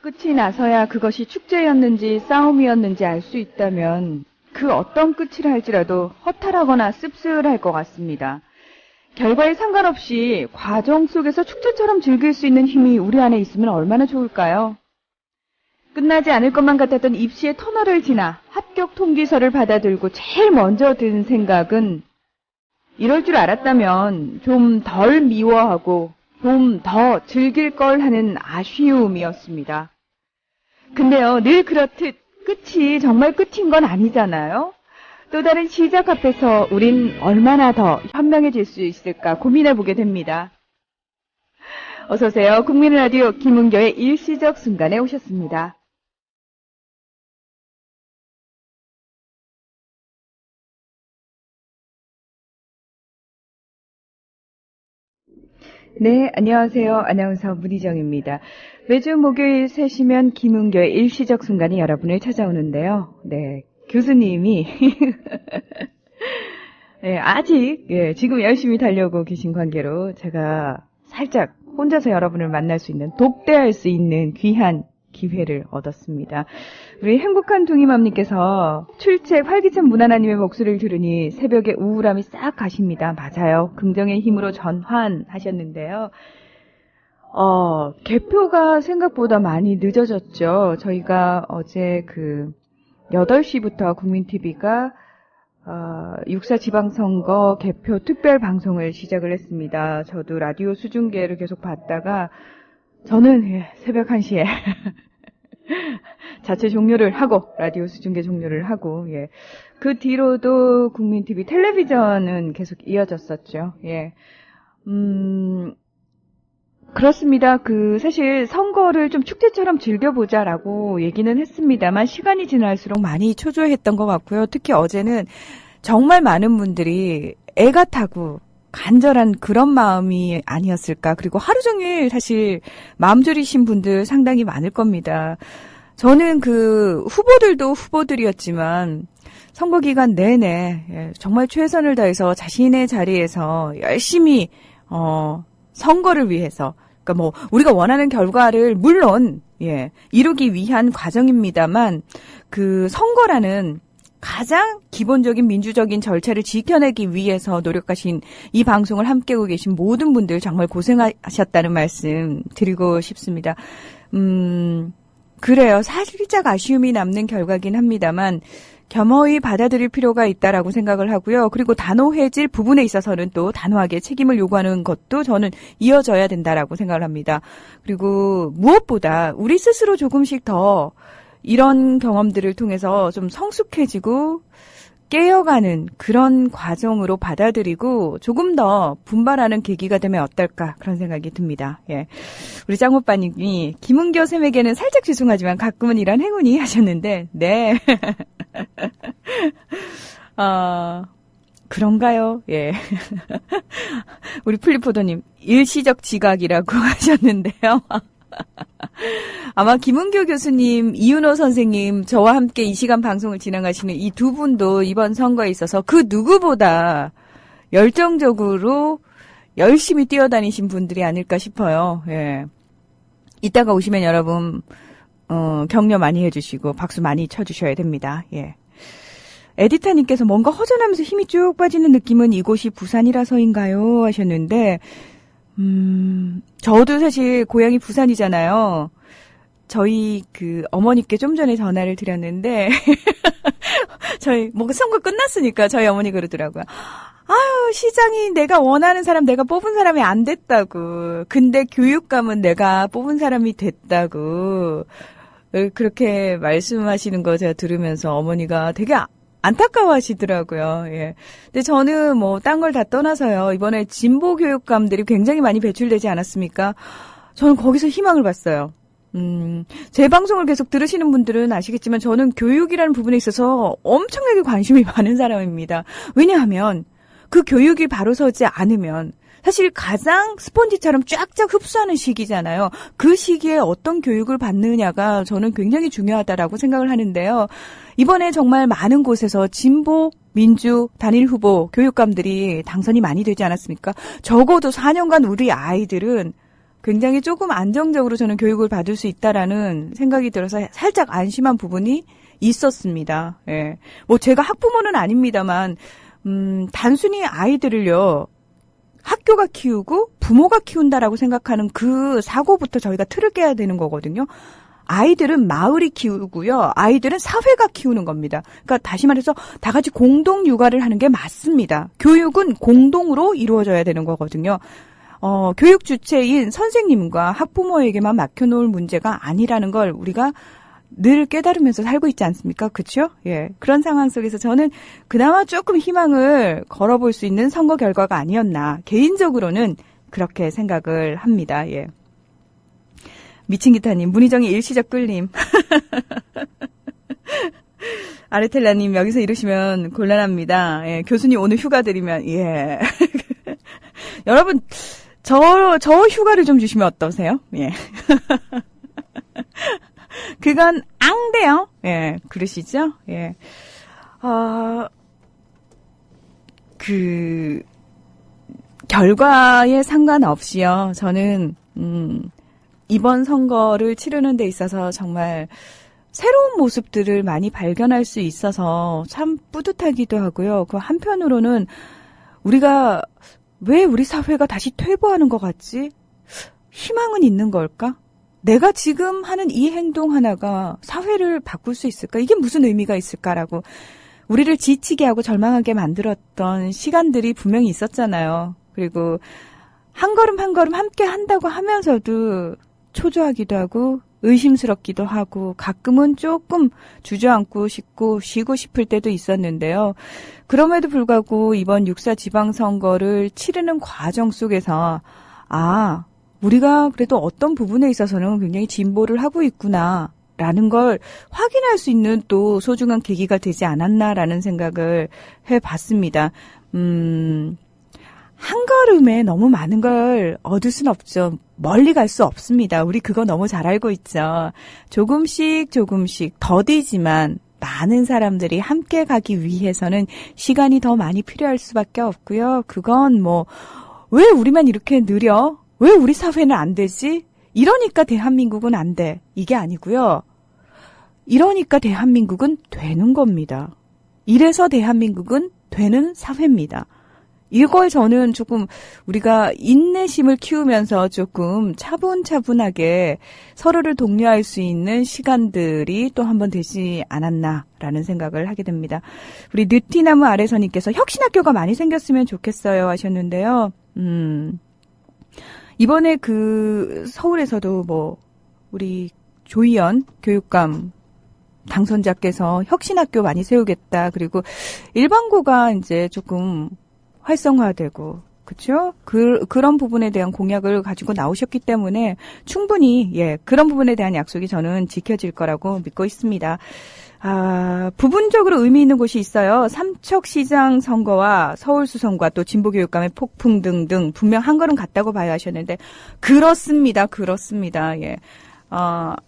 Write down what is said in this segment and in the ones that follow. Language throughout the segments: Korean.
끝이 나서야 그것이 축제였는지 싸움이었는지 알 수 있다면 그 어떤 끝이라 할지라도 허탈하거나 씁쓸할 것 같습니다. 결과에 상관없이 과정 속에서 축제처럼 즐길 수 있는 힘이 우리 안에 있으면 얼마나 좋을까요? 끝나지 않을 것만 같았던 입시의 터널을 지나 합격 통지서를 받아들고 제일 먼저 든 생각은 이럴 줄 알았다면 좀 덜 미워하고 좀 더 즐길 걸 하는 아쉬움이었습니다. 근데요, 늘 그렇듯 끝이 정말 끝인 건 아니잖아요. 또 다른 시작 앞에서 우린 얼마나 더 현명해질 수 있을까 고민해보게 됩니다. 어서오세요. 국민라디오 김은교의 일시적 순간에 오셨습니다. 네, 안녕하세요. 아나운서 문희정입니다. 매주 목요일 3시면 김은교의 일시적 순간이 여러분을 찾아오는데요. 네, 교수님이 네, 아직 지금 열심히 달려오고 계신 관계로 제가 살짝 혼자서 여러분을 만날 수 있는, 독대할 수 있는 귀한 기회를 얻었습니다. 우리 행복한 둥이맘님께서 출첵 활기찬 문하나님의 목소리를 들으니 새벽에 우울함이 싹 가십니다. 맞아요. 긍정의 힘으로 전환하셨는데요. 개표가 생각보다 많이 늦어졌죠. 저희가 어제 8시부터 국민TV가 6.4 지방선거 개표 특별 방송을 시작을 했습니다. 저도 라디오 수중계를 계속 봤다가 저는 새벽 1시에 자체 종료를 하고, 라디오 수중계 종료를 하고, 그 뒤로도 국민TV 텔레비전은 계속 이어졌었죠. 그렇습니다. 사실 선거를 좀 축제처럼 즐겨보자라고 얘기는 했습니다만, 시간이 지날수록 많이 초조했던 것 같고요. 특히 어제는 정말 많은 분들이 애가 타고, 간절한 그런 마음이 아니었을까. 그리고 하루 종일 사실 마음 졸이신 분들 상당히 많을 겁니다. 저는 후보들도 후보들이었지만 선거 기간 내내 정말 최선을 다해서 자신의 자리에서 열심히 선거를 위해서, 그러니까 우리가 원하는 결과를 물론 이루기 위한 과정입니다만, 선거라는 가장 기본적인 민주적인 절차를 지켜내기 위해서 노력하신 이 방송을 함께하고 계신 모든 분들 정말 고생하셨다는 말씀 드리고 싶습니다. 그래요. 살짝 아쉬움이 남는 결과긴 합니다만 겸허히 받아들일 필요가 있다라고 생각을 하고요. 그리고 단호해질 부분에 있어서는 또 단호하게 책임을 요구하는 것도 저는 이어져야 된다라고 생각을 합니다. 그리고 무엇보다 우리 스스로 조금씩 더 이런 경험들을 통해서 좀 성숙해지고 깨어가는 그런 과정으로 받아들이고 조금 더 분발하는 계기가 되면 어떨까, 그런 생각이 듭니다. 우리 짱오빠님이 김은교 쌤에게는 살짝 죄송하지만 가끔은 이런 행운이 하셨는데, 네. 그런가요? 우리 플리포도님, 일시적 지각이라고 하셨는데요. 아마 김은교 교수님, 이윤호 선생님, 저와 함께 이 시간 방송을 진행하시는 이 두 분도 이번 선거에 있어서 그 누구보다 열정적으로 열심히 뛰어다니신 분들이 아닐까 싶어요. 이따가 오시면 여러분 격려 많이 해주시고 박수 많이 쳐주셔야 됩니다. 에디타님께서 뭔가 허전하면서 힘이 쭉 빠지는 느낌은 이곳이 부산이라서인가요? 하셨는데, 저도 사실 고향이 부산이잖아요. 저희 어머니께 좀 전에 전화를 드렸는데, 저희, 선거 끝났으니까 저희 어머니 그러더라고요. 아유, 시장이 내가 원하는 사람, 내가 뽑은 사람이 안 됐다고. 근데 교육감은 내가 뽑은 사람이 됐다고. 그렇게 말씀하시는 거 제가 들으면서 어머니가 되게 안타까워 하시더라고요. 근데 저는 딴 걸 다 떠나서요. 이번에 진보 교육감들이 굉장히 많이 배출되지 않았습니까? 저는 거기서 희망을 봤어요. 제 방송을 계속 들으시는 분들은 아시겠지만 저는 교육이라는 부분에 있어서 엄청나게 관심이 많은 사람입니다. 왜냐하면 그 교육이 바로 서지 않으면 사실 가장 스펀지처럼 쫙쫙 흡수하는 시기잖아요. 그 시기에 어떤 교육을 받느냐가 저는 굉장히 중요하다라고 생각을 하는데요. 이번에 정말 많은 곳에서 진보, 민주, 단일 후보 교육감들이 당선이 많이 되지 않았습니까? 적어도 4년간 우리 아이들은 굉장히 조금 안정적으로 저는 교육을 받을 수 있다라는 생각이 들어서 살짝 안심한 부분이 있었습니다. 예. 뭐 제가 학부모는 아닙니다만, 단순히 아이들을요, 학교가 키우고 부모가 키운다라고 생각하는 그 사고부터 저희가 틀을 깨야 되는 거거든요. 아이들은 마을이 키우고요. 아이들은 사회가 키우는 겁니다. 그러니까 다시 말해서 다 같이 공동 육아를 하는 게 맞습니다. 교육은 공동으로 이루어져야 되는 거거든요. 교육 주체인 선생님과 학부모에게만 맡겨놓을 문제가 아니라는 걸 우리가 늘 깨달으면서 살고 있지 않습니까? 그렇죠? 예. 그런 상황 속에서 저는 그나마 조금 희망을 걸어볼 수 있는 선거 결과가 아니었나. 개인적으로는 그렇게 생각을 합니다. 예. 미친 기타님, 문희정의 일시적 끌림. 아르텔라님, 여기서 이러시면 곤란합니다. 예. 교수님 오늘 휴가 드리면, 예. 여러분, 저 휴가를 좀 주시면 어떠세요? 예. 그건 앙대요. 예, 그러시죠? 예. 결과에 상관없이요. 저는, 이번 선거를 치르는 데 있어서 정말 새로운 모습들을 많이 발견할 수 있어서 참 뿌듯하기도 하고요. 그 한편으로는 우리가 왜 우리 사회가 다시 퇴보하는 것 같지? 희망은 있는 걸까? 내가 지금 하는 이 행동 하나가 사회를 바꿀 수 있을까? 이게 무슨 의미가 있을까라고 우리를 지치게 하고 절망하게 만들었던 시간들이 분명히 있었잖아요. 그리고 한 걸음 한 걸음 함께 한다고 하면서도 초조하기도 하고 의심스럽기도 하고 가끔은 조금 주저앉고 싶고 쉬고 싶을 때도 있었는데요. 그럼에도 불구하고 이번 6.4 지방선거를 치르는 과정 속에서 우리가 그래도 어떤 부분에 있어서는 굉장히 진보를 하고 있구나라는 걸 확인할 수 있는 또 소중한 계기가 되지 않았나라는 생각을 해봤습니다. 한 걸음에 너무 많은 걸 얻을 순 없죠. 멀리 갈 수 없습니다. 우리 그거 너무 잘 알고 있죠. 조금씩 더디지만 많은 사람들이 함께 가기 위해서는 시간이 더 많이 필요할 수밖에 없고요. 그건 왜 우리만 이렇게 느려? 왜 우리 사회는 안 되지? 이러니까 대한민국은 안 돼. 이게 아니고요. 이러니까 대한민국은 되는 겁니다. 이래서 대한민국은 되는 사회입니다. 이걸 저는 조금 우리가 인내심을 키우면서 조금 차분차분하게 서로를 독려할 수 있는 시간들이 또 한 번 되지 않았나라는 생각을 하게 됩니다. 우리 느티나무 아래서님께서 혁신학교가 많이 생겼으면 좋겠어요 하셨는데요. 이번에 서울에서도 우리 조희연 교육감 당선자께서 혁신학교 많이 세우겠다. 그리고 일반고가 이제 조금 활성화되고, 그쵸? 그런 부분에 대한 공약을 가지고 나오셨기 때문에 충분히, 그런 부분에 대한 약속이 저는 지켜질 거라고 믿고 있습니다. 부분적으로 의미 있는 곳이 있어요. 삼척시장 선거와 서울수성과 또 진보교육감의 폭풍 등등 분명 한 걸음 갔다고 봐야 하셨는데, 그렇습니다. 예.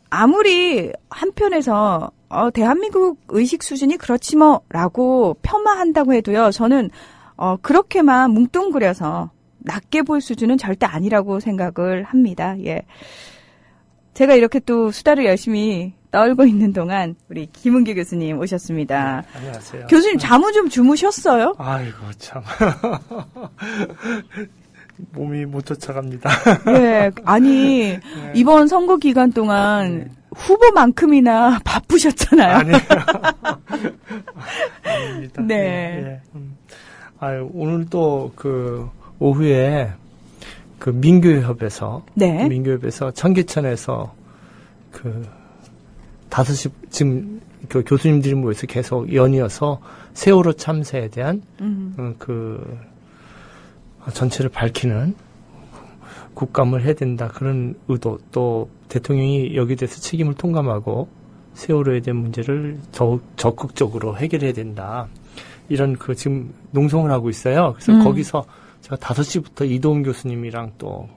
아무리 한편에서, 대한민국 의식 수준이 그렇지 라고 폄하한다고 해도요, 저는 그렇게만 뭉뚱그려서 낮게 볼 수준은 절대 아니라고 생각을 합니다. 예. 제가 이렇게 또 수다를 열심히 떨고 있는 동안 우리 김은기 교수님 오셨습니다. 네, 안녕하세요. 교수님 잠은 좀 주무셨어요? 아이고 참. 몸이 못 쫓아갑니다. 네, 아니 네. 이번 선거 기간 동안 후보만큼이나 바쁘셨잖아요. 아니에요. 아닙니다. 네. 오늘 또 오후에 민교협에서 청계천에서 5시 지금 교수님들이 모여서 계속 연이어서 세월호 참사에 대한 전체를 밝히는 국감을 해야 된다, 그런 의도, 또 대통령이 여기에 대해서 책임을 통감하고 세월호에 대한 문제를 더욱 적극적으로 해결해야 된다, 이런 그 지금 농성을 하고 있어요. 그래서 거기서 제가 5시부터 이도훈 교수님이랑 또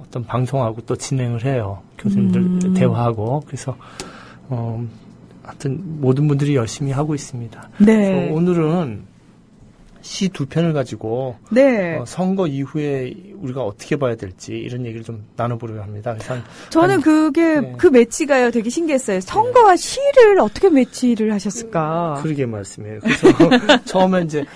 어떤 방송하고 또 진행을 해요. 교수님들 대화하고. 그래서 하여튼 모든 분들이 열심히 하고 있습니다. 네. 그래서 오늘은 시 2편을 가지고 네. 선거 이후에 우리가 어떻게 봐야 될지 이런 얘기를 좀 나눠보려고 합니다. 그래서 저는 그게 네. 그 매치가요 되게 신기했어요. 선거와 시를 어떻게 매치를 하셨을까? 그러게 말씀이에요. 그래서 처음에 이제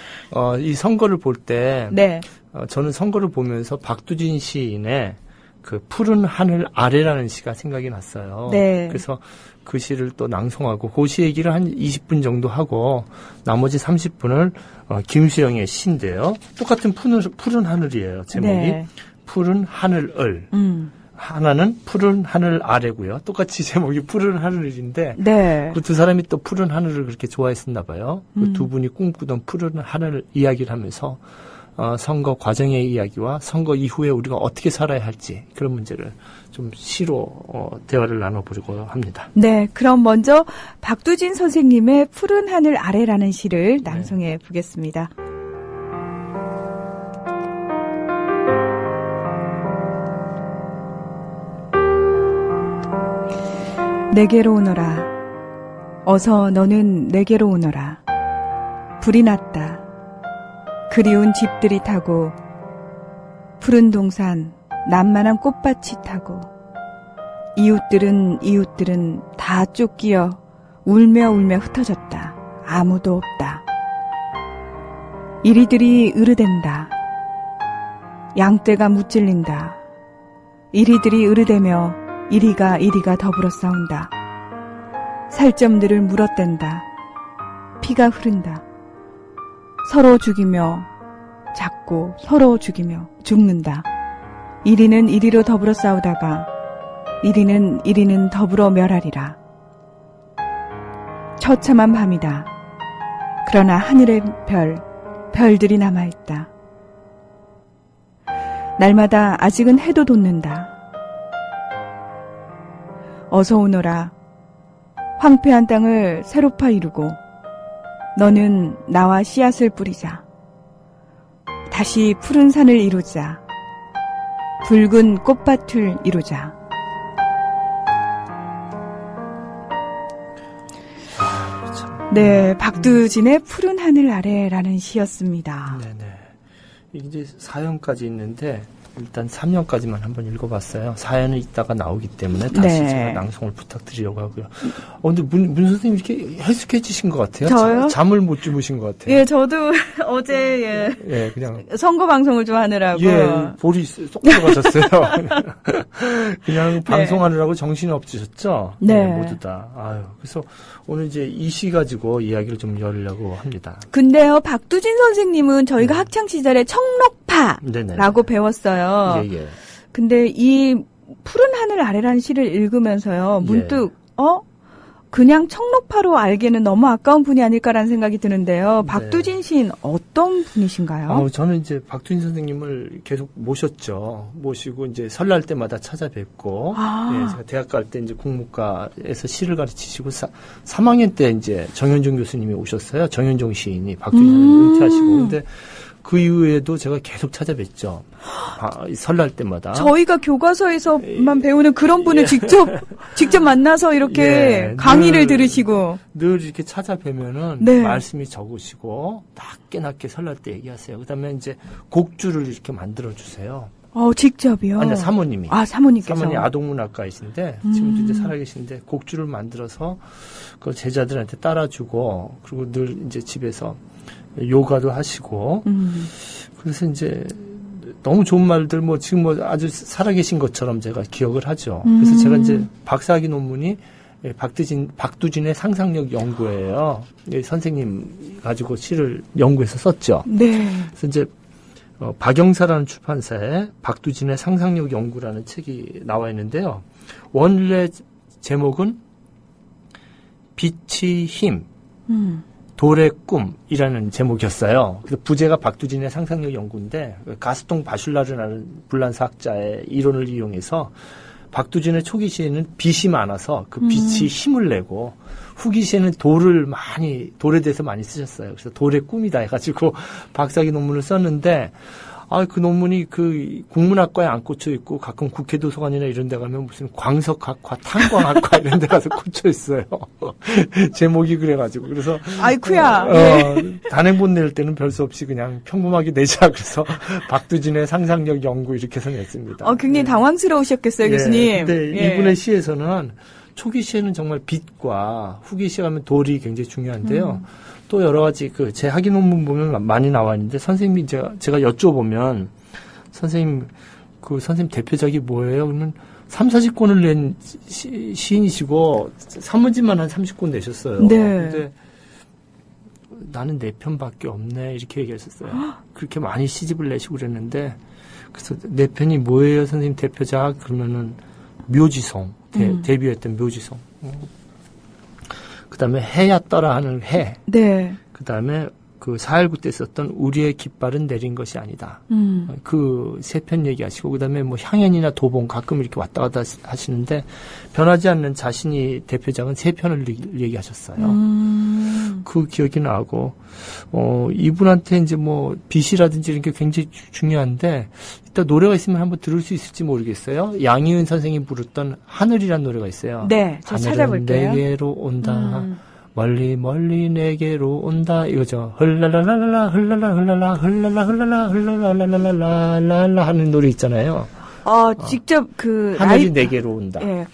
이 선거를 볼 때 네. 저는 선거를 보면서 박두진 시인의 그 푸른 하늘 아래라는 시가 생각이 났어요. 네. 그래서 그 시를 또 낭송하고 그 시 얘기를 한 20분 정도 하고 나머지 30분을 김수영의 시인데요. 똑같은 푸른 하늘이에요. 제목이. 네. 푸른 하늘을. 하나는 푸른 하늘 아래고요. 똑같이 제목이 푸른 하늘인데 네. 그 두 사람이 또 푸른 하늘을 그렇게 좋아했었나 봐요. 그 두 분이 꿈꾸던 푸른 하늘 이야기를 하면서 선거 과정의 이야기와 선거 이후에 우리가 어떻게 살아야 할지 그런 문제를 좀 시로 대화를 나눠보려고 합니다. 네, 그럼 먼저 박두진 선생님의 푸른 하늘 아래라는 시를 낭송해 보겠습니다. 내게로 오너라. 어서 너는 내게로 오너라. 불이 났다. 그리운 집들이 타고 푸른 동산 난만한 꽃밭이 타고 이웃들은 다 쫓기어 울며 흩어졌다. 아무도 없다. 이리들이 으르댄다. 양떼가 무찔린다. 이리들이 으르대며 이리가 더불어 싸운다. 살점들을 물어댄다. 피가 흐른다. 서로 죽이며 잡고 서로 죽이며 죽는다. 이리는 이리로 더불어 싸우다가 이리는 더불어 멸하리라. 처참한 밤이다. 그러나 하늘의 별들이 남아있다. 날마다 아직은 해도 돋는다. 어서 오너라. 황폐한 땅을 새로 파 이루고 너는 나와 씨앗을 뿌리자. 다시 푸른 산을 이루자. 붉은 꽃밭을 이루자. 네, 박두진의 푸른 하늘 아래라는 시였습니다. 네네. 이제 4연까지 있는데 일단 3년까지만 한번 읽어봤어요. 사연은 이따가 나오기 때문에 다시 네. 제가 낭송을 부탁드리려고 하고요. 근데 문 선생님 이렇게 해숙해지신 것 같아요. 저요? 잠을 못 주무신 것 같아요. 예, 저도 어제 예, 그냥 선거 방송을 좀 하느라고. 예, 볼이 쏙 들어가셨어요. 그냥 방송하느라고 정신이 없으셨죠? 네. 모두 다. 아유, 그래서 오늘 이제 이 시 가지고 이야기를 좀 열려고 합니다. 근데요, 박두진 선생님은 저희가 학창 시절에 청록파라고 네네. 배웠어요. 예, 예. 근데 이 푸른 하늘 아래라는 시를 읽으면서요, 문득 그냥 청록파로 알기에는 너무 아까운 분이 아닐까라는 생각이 드는데요. 박두진 시인 어떤 분이신가요? 저는 이제 박두진 선생님을 계속 모시고 이제 설날 때마다 찾아뵙고, 예, 제가 대학 갈 때 이제 국문과에서 시를 가르치시고 3학년 때 이제 정현종 교수님이 오셨어요. 정현종 시인이 박두진 선생님 은퇴하시고. 근데 그 이후에도 제가 계속 찾아뵙죠. 설날 때마다. 저희가 교과서에서만 배우는 그런 분을 직접 만나서 이렇게 강의를 들으시고. 늘 이렇게 찾아뵈면은 네. 말씀이 적으시고 낮게 설날 때 얘기하세요. 그다음에 이제 곡주를 이렇게 만들어 주세요. 직접이요? 아니, 사모님이. 사모님께서. 사모님 아동문학가이신데 지금도 이제 살아계신데 곡주를 만들어서 그 제자들한테 따라주고 그리고 늘 이제 집에서 요가도 하시고 그래서 이제 너무 좋은 말들 지금 아주 살아계신 것처럼 제가 기억을 하죠. 그래서 제가 이제 박사학위 논문이 박두진의 상상력 연구예요. 선생님 가지고 시를 연구해서 썼죠. 네. 그래서 이제 박영사라는 출판사에 박두진의 상상력 연구라는 책이 나와 있는데요. 원래 제목은 빛의 힘, 돌의 꿈이라는 제목이었어요. 그래서 부제가 박두진의 상상력 연구인데 가스통 바슐라르라는 불란사학자의 이론을 이용해서 박두진의 초기 시에는 빛이 많아서 그 빛이 힘을 내고 후기 시에는 돌에 대해서 많이 쓰셨어요. 그래서 돌의 꿈이다 해가지고 박사학위 논문을 썼는데, 그 논문이 그 국문학과에 안 꽂혀 있고 가끔 국회 도서관이나 이런 데 가면 무슨 광석학과, 탄광학과 이런 데 가서 꽂혀 있어요. 제목이 그래가지고. 그래서. 아이쿠야. 단행본 낼 때는 별 수 없이 그냥 평범하게 내자. 그래서 박두진의 상상력 연구 이렇게 해서 냈습니다. 굉장히 당황스러우셨겠어요, 교수님. 근데 이분의 시에서는 초기 시에는 정말 빛과 후기 시에 가면 돌이 굉장히 중요한데요. 또 여러 가지 제 학위 논문 보면 많이 나와 있는데 선생님이 제가 여쭤보면 선생님 대표작이 뭐예요? 그러면 3, 40권을 낸 시인이시고 산문집만 한 30권 내셨어요. 네. 근데 나는 4편밖에 없네 이렇게 얘기하셨어요. 그렇게 많이 시집을 내시고 그랬는데 그래서 4편이 뭐예요, 선생님 대표작? 그러면은 묘지송 데뷔했던 묘지송. 그 다음에 해야 떠라 하는 해. 네. 그 다음에 그 4.19 때 썼던 우리의 깃발은 내린 것이 아니다. 그 3편 얘기하시고, 그 다음에 뭐 향연이나 도봉 가끔 이렇게 왔다 갔다 하시는데, 변하지 않는 자신이 대표작은 3편을 얘기하셨어요. 그 기억이 나고, 이분한테 이제 뭐 빛이라든지 이런 게 굉장히 중요한데, 이따 노래가 있으면 한번 들을 수 있을지 모르겠어요. 양희은 선생님이 부르던 하늘이란 노래가 있어요. 네, 저 찾아볼게요. 내게로 온다. 멀리 멀리 내게로 온다 이거죠. 흘랄랄랄라 흘랄라 흘랄라 흘랄라 흘랄라 흘랄라 흘랄라 하는 노래 있잖아요. 직접 하늘이 내게로 온다. 예.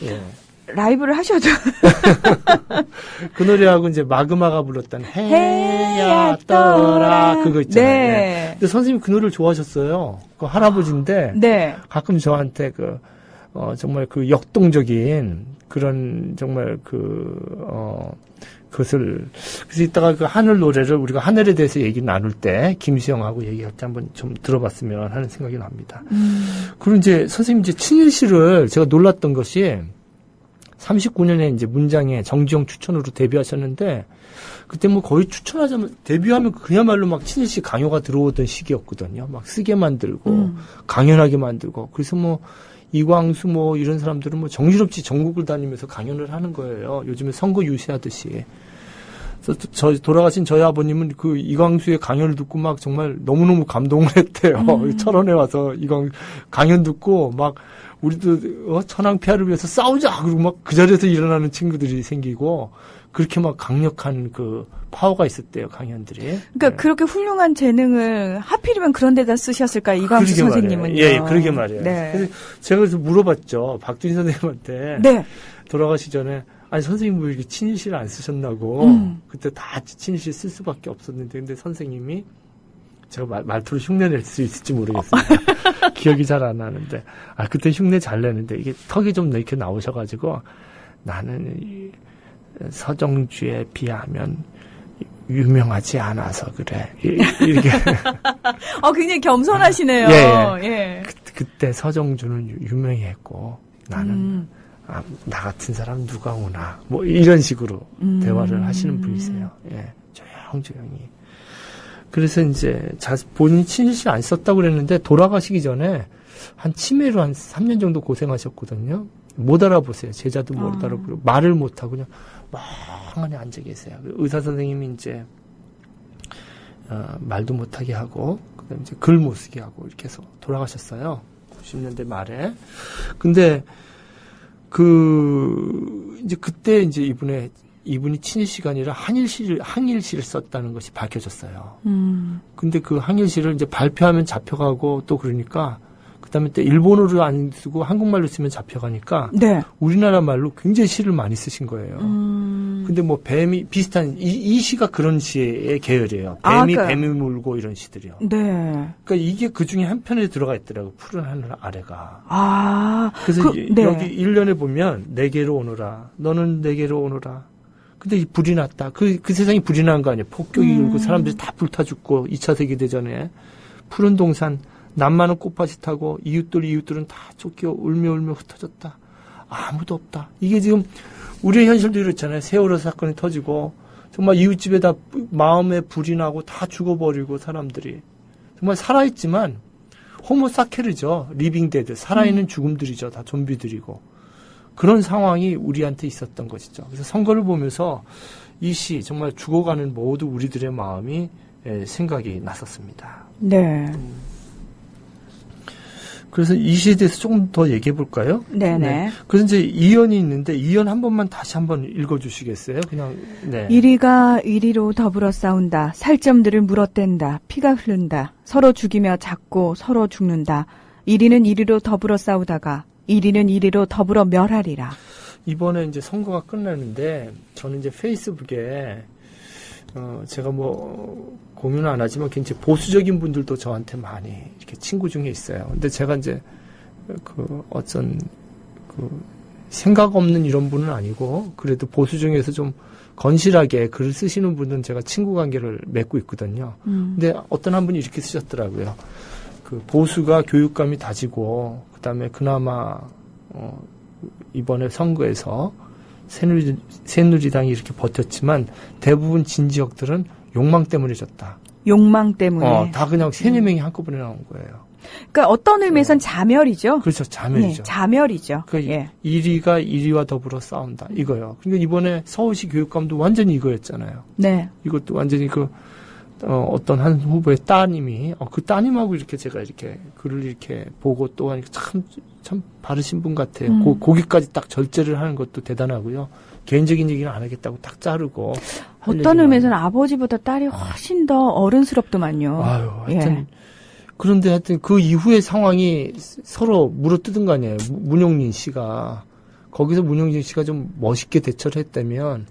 라이브를 하셔도 그 노래하고 이제 마그마가 불렀던 해야 떠라 그거 있잖아요. 네. 근데 선생님이 그 노래를 좋아하셨어요. 그 할아버지인데 네. 가끔 저한테 정말 역동적인 그런 정말 그것을 그래서 이따가 그 하늘 노래를 우리가 하늘에 대해서 얘기 나눌 때 김수영하고 얘기할 때 한번 좀 들어봤으면 하는 생각이 납니다. 그리고 이제 선생님 이제 친일시를 제가 놀랐던 것이 39년에 이제 문장에 정지영 추천으로 데뷔하셨는데 그때 뭐 거의 추천하자면 데뷔하면 그야말로 막 친일시 강요가 들어오던 시기였거든요. 막 쓰게 만들고 강연하게 만들고 그래서 뭐 이광수 뭐 이런 사람들은 뭐 정신없이 전국을 다니면서 강연을 하는 거예요. 요즘에 선거 유세하듯이. 그래서 돌아가신 저희 아버님은 그 이광수의 강연을 듣고 막 정말 너무너무 감동을 했대요. 철원에 와서 강연 듣고 막 우리도 천황 폐하를 위해서 싸우자 그러고 막 그 자리에서 일어나는 친구들이 생기고 그렇게 막 강력한 그 파워가 있었대요, 강연들이. 그러니까 네. 그렇게 훌륭한 재능을 하필이면 그런 데다 쓰셨을까, 이광수 선생님은요. 예, 그러게 말이에요. 네. 그래서 제가 그래서 물어봤죠. 박준희 선생님한테. 네. 돌아가시 전에, 아니, 선생님 왜 이렇게 친일시를 안 쓰셨나고. 그때 다 친일시 쓸 수밖에 없었는데, 근데 선생님이 제가 말투로 흉내 낼 수 있을지 모르겠습니다. 기억이 잘 안 나는데. 그때 흉내 잘 내는데, 이게 턱이 좀 이렇게 나오셔가지고, 나는 서정주에 비하면 유명하지 않아서 그래. 이렇게. 굉장히 겸손하시네요. 예. 그때 서정주는 유명했고 나는 나 같은 사람 누가 오나 뭐 이런 식으로 대화를 하시는 분이세요. 예, 조용히. 그래서 이제 본인 친일시 안 썼다고 그랬는데 돌아가시기 전에 한 치매로 한 3년 정도 고생하셨거든요. 못 알아보세요. 제자도 못 알아보고 말을 못 하고 그냥 멍하니 앉아 계세요. 의사 선생님이 이제 말도 못하게 하고 그다음에 이제 글 못 쓰게 하고 이렇게 해서 돌아가셨어요. 90년대 말에. 근데 이제 그때 이제 이분이 친일시가 아니라 항일시를 썼다는 것이 밝혀졌어요. 근데 그 항일시를 이제 발표하면 잡혀가고 또 그러니까 그다음에 또 일본어로 안 쓰고 한국말로 쓰면 잡혀가니까 네. 우리나라 말로 굉장히 시를 많이 쓰신 거예요. 근데 뭐 뱀이 비슷한 이 시가 그런 시의 계열이에요. 뱀이 물고 이런 시들이요. 네. 그러니까 이게 그 중에 한 편에 들어가 있더라고. 푸른 하늘 아래가. 그래서 네. 여기 1년에 보면 내게로 오너라. 너는 내게로 오너라. 근데 이 불이 났다. 그 세상이 불이 난 거 아니에요. 폭격이 일고 사람들이 다 불타 죽고 2차 세계대전에 푸른 동산 남만은 꽃밭이 타고 이웃들은 다 쫓겨 울며 흩어졌다. 아무도 없다. 이게 지금 우리의 현실도 이렇잖아요. 세월호 사건이 터지고 정말 이웃집에다 마음에 불이 나고 다 죽어버리고 사람들이 정말 살아있지만 호모 사케르죠. 리빙 데드 살아있는 죽음들이죠. 다 좀비들이고 그런 상황이 우리한테 있었던 것이죠. 그래서 선거를 보면서 이 시 정말 죽어가는 모두 우리들의 마음이 생각이 났었습니다. 네. 그래서 이 시에 대해서 조금 더 얘기해 볼까요? 네네. 네. 그래서 이제 이연이 있는데 이연 한 번만 다시 한번 읽어주시겠어요? 그냥 네. 이리가 이리로 더불어 싸운다. 살점들을 물어댄다. 피가 흐른다. 서로 죽이며 잡고 서로 죽는다. 이리는 이리로 더불어 싸우다가 이리는 이리로 더불어 멸하리라. 이번에 이제 선거가 끝나는데 저는 이제 페이스북에 제가 뭐 공유는 안 하지만 굉장히 보수적인 분들도 저한테 많이 이렇게 친구 중에 있어요. 근데 제가 이제 그 어떤 그 생각 없는 이런 분은 아니고 그래도 보수 중에서 좀 건실하게 글을 쓰시는 분은 제가 친구 관계를 맺고 있거든요. 근데 어떤 한 분이 이렇게 쓰셨더라고요. 그 보수가 교육감이 다지고 그다음에 그나마 이번에 선거에서 새누리당이 이렇게 버텼지만 대부분 진 지역들은 욕망 때문에 졌다. 욕망 때문에. 다 그냥 세네 명이 한꺼번에 나온 거예요. 그러니까 어떤 의미에선 자멸이죠. 그렇죠. 자멸이죠. 네, 자멸이죠. 그러니까 예. 이리가 이리와 더불어 싸운다. 이거요. 그러니까 이번에 서울시 교육감도 완전히 이거였잖아요. 네. 이것도 완전히 어떤 한 후보의 따님이, 그 따님하고 이렇게 제가 이렇게 글을 이렇게 보고 또 하니까 참 바르신 분 같아요. 거기까지 딱 절제를 하는 것도 대단하고요. 개인적인 얘기는 안 하겠다고 딱 자르고. 어떤 의미에서는 아버지보다 딸이 훨씬 더 어른스럽더만요. 아유, 하여튼. 그런데 하여튼 그 이후의 상황이 서로 물어뜯은 거 아니에요. 문용린 씨가. 거기서 문용진 씨가 좀 멋있게 대처를 했다면,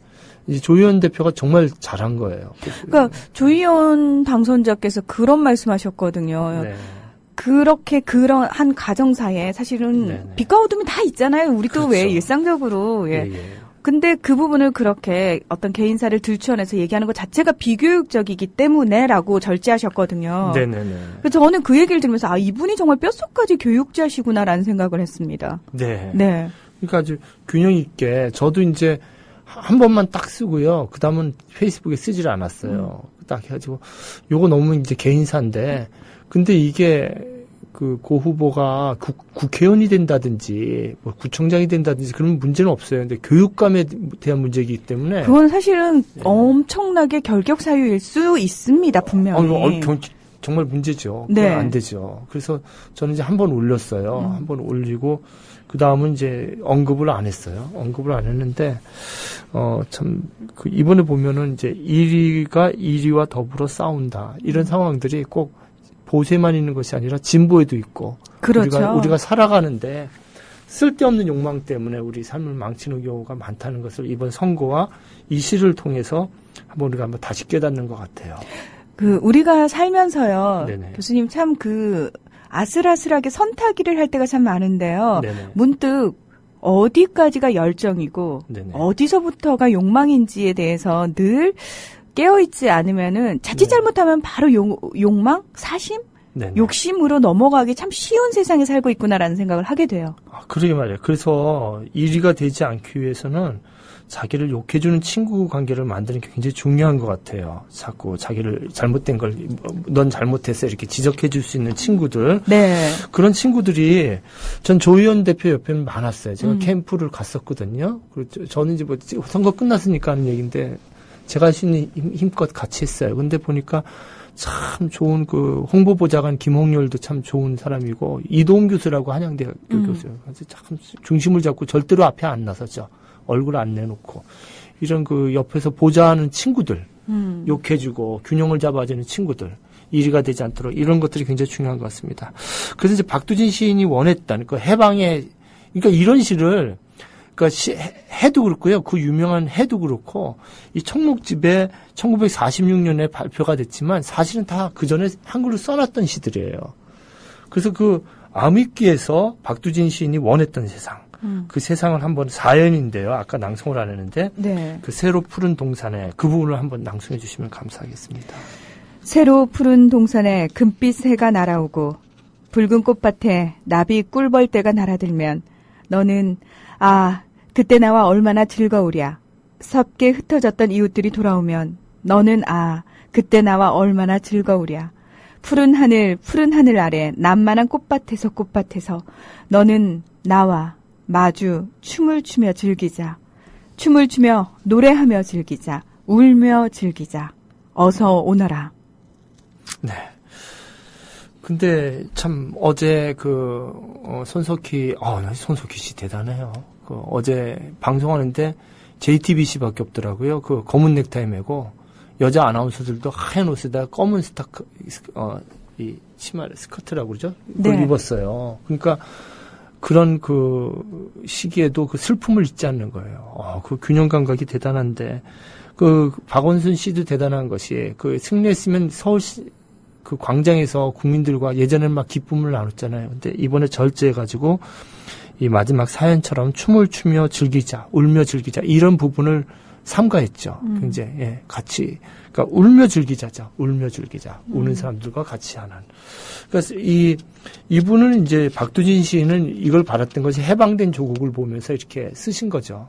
이제 조희연 대표가 정말 잘한 거예요. 그러니까 조희연 당선자께서 그런 말씀하셨거든요. 네. 그렇게 그런 가정사에 사실은 네네. 빛과 어둠이 다 있잖아요. 우리도 그렇죠. 왜 일상적으로. 예. 예. 근데 그 부분을 그렇게 어떤 개인사를 들추어내서 얘기하는 것 자체가 비교육적이기 때문에라고 절제하셨거든요. 네네네. 그래서 저는 그 얘기를 들으면서 이분이 정말 뼛속까지 교육자시구나라는 생각을 했습니다. 네. 네. 그러니까 아주 균형 있게 저도 이제 한 번만 딱 쓰고요. 그 다음은 페이스북에 쓰지를 않았어요. 딱 해가지고 요거 너무 이제 개인사인데 근데 이게 고 후보가 국회의원이 된다든지 뭐 구청장이 된다든지 그런 문제는 없어요. 근데 교육감에 대한 문제이기 때문에 그건 사실은 엄청나게 결격사유일 수 있습니다. 분명히. 정말 문제죠. 네. 안 되죠. 그래서 저는 이제 한 번 올렸어요. 한 번 올리고 그 다음은 이제 언급을 안 했어요. 언급을 안 했는데 이번에 보면은 이제 이리가 이리와 더불어 싸운다 이런 상황들이 꼭 보수에만 있는 것이 아니라 진보에도 있고. 그렇죠. 우리가 살아가는데 쓸데없는 욕망 때문에 우리 삶을 망치는 경우가 많다는 것을 이번 선거와 이 시를 통해서 우리가 한번 다시 깨닫는 것 같아요. 우리가 살면서요. 네네. 교수님 참 아슬아슬하게 선타기를 할 때가 참 많은데요. 네네. 문득 어디까지가 열정이고 네네. 어디서부터가 욕망인지에 대해서 늘 깨어있지 않으면은 자칫 잘못하면 바로 욕망? 사심? 네네. 욕심으로 넘어가기 참 쉬운 세상에 살고 있구나라는 생각을 하게 돼요. 그러게 말이에요. 그래서 이리가 되지 않기 위해서는 자기를 욕해주는 친구 관계를 만드는 게 굉장히 중요한 것 같아요. 자꾸 자기를 잘못된 걸 넌 잘못했어 이렇게 지적해줄 수 있는 친구들. 네. 그런 친구들이 전 조희연 대표 옆에는 많았어요. 제가 캠프를 갔었거든요. 저는 이제 선거 끝났으니까 하는 얘기인데 제가 할 수 있는 힘껏 같이 했어요. 근데 보니까 참 좋은 홍보보좌관 김홍렬도 참 좋은 사람이고 이도훈 교수라고 한양대학교 교수예요. 참 중심을 잡고 절대로 앞에 안 나서죠. 얼굴 안 내놓고 이런 옆에서 보좌하는 친구들 욕해주고 균형을 잡아주는 친구들 이리가 되지 않도록 이런 것들이 굉장히 중요한 것 같습니다. 그래서 이제 박두진 시인이 원했다는 해방의 그러니까 이런 시를 해도 그렇고요. 그 유명한 해도 그렇고 이 청록집에 1946년에 발표가 됐지만 사실은 다 그 전에 한글로 써놨던 시들이에요. 그래서 암흑기에서 박두진 시인이 원했던 세상. 그 세상을 한번 사연인데요. 아까 낭송을 안 했는데 네. 새로 푸른 동산에 그 부분을 한번 낭송해 주시면 감사하겠습니다. 새로 푸른 동산에 금빛 새가 날아오고 붉은 꽃밭에 나비 꿀벌떼가 날아들면 너는 그때 나와 얼마나 즐거우랴. 섭게 흩어졌던 이웃들이 돌아오면 너는 그때 나와 얼마나 즐거우랴. 푸른 하늘 아래 남만한 꽃밭에서 너는 나와 마주 춤을 추며 즐기자. 춤을 추며 노래하며 즐기자. 울며 즐기자. 어서 오너라. 네. 근데 참 어제 손석희 씨 대단해요. 어제 방송하는데 JTBC밖에 없더라고요. 검은 넥타이 메고 여자 아나운서들도 하얀 옷에다가 검은 이 치마 스커트라고 그러죠? 그걸 네. 입었어요. 그러니까 그런 시기에도 슬픔을 잊지 않는 거예요. 그 균형 감각이 대단한데 박원순 씨도 대단한 것이 승리했으면 서울시 광장에서 국민들과 예전에는 막 기쁨을 나눴잖아요. 근데 이번에 절제해가지고 이 마지막 사연처럼 춤을 추며 즐기자, 울며 즐기자 이런 부분을 삼가했죠. 굉장히 같이 그러니까 울며 즐기자죠. 울며 즐기자. 우는 사람들과 같이 하는. 그래서 이분은 이제 박두진 시인은 이걸 바랐던 것이 해방된 조국을 보면서 이렇게 쓰신 거죠.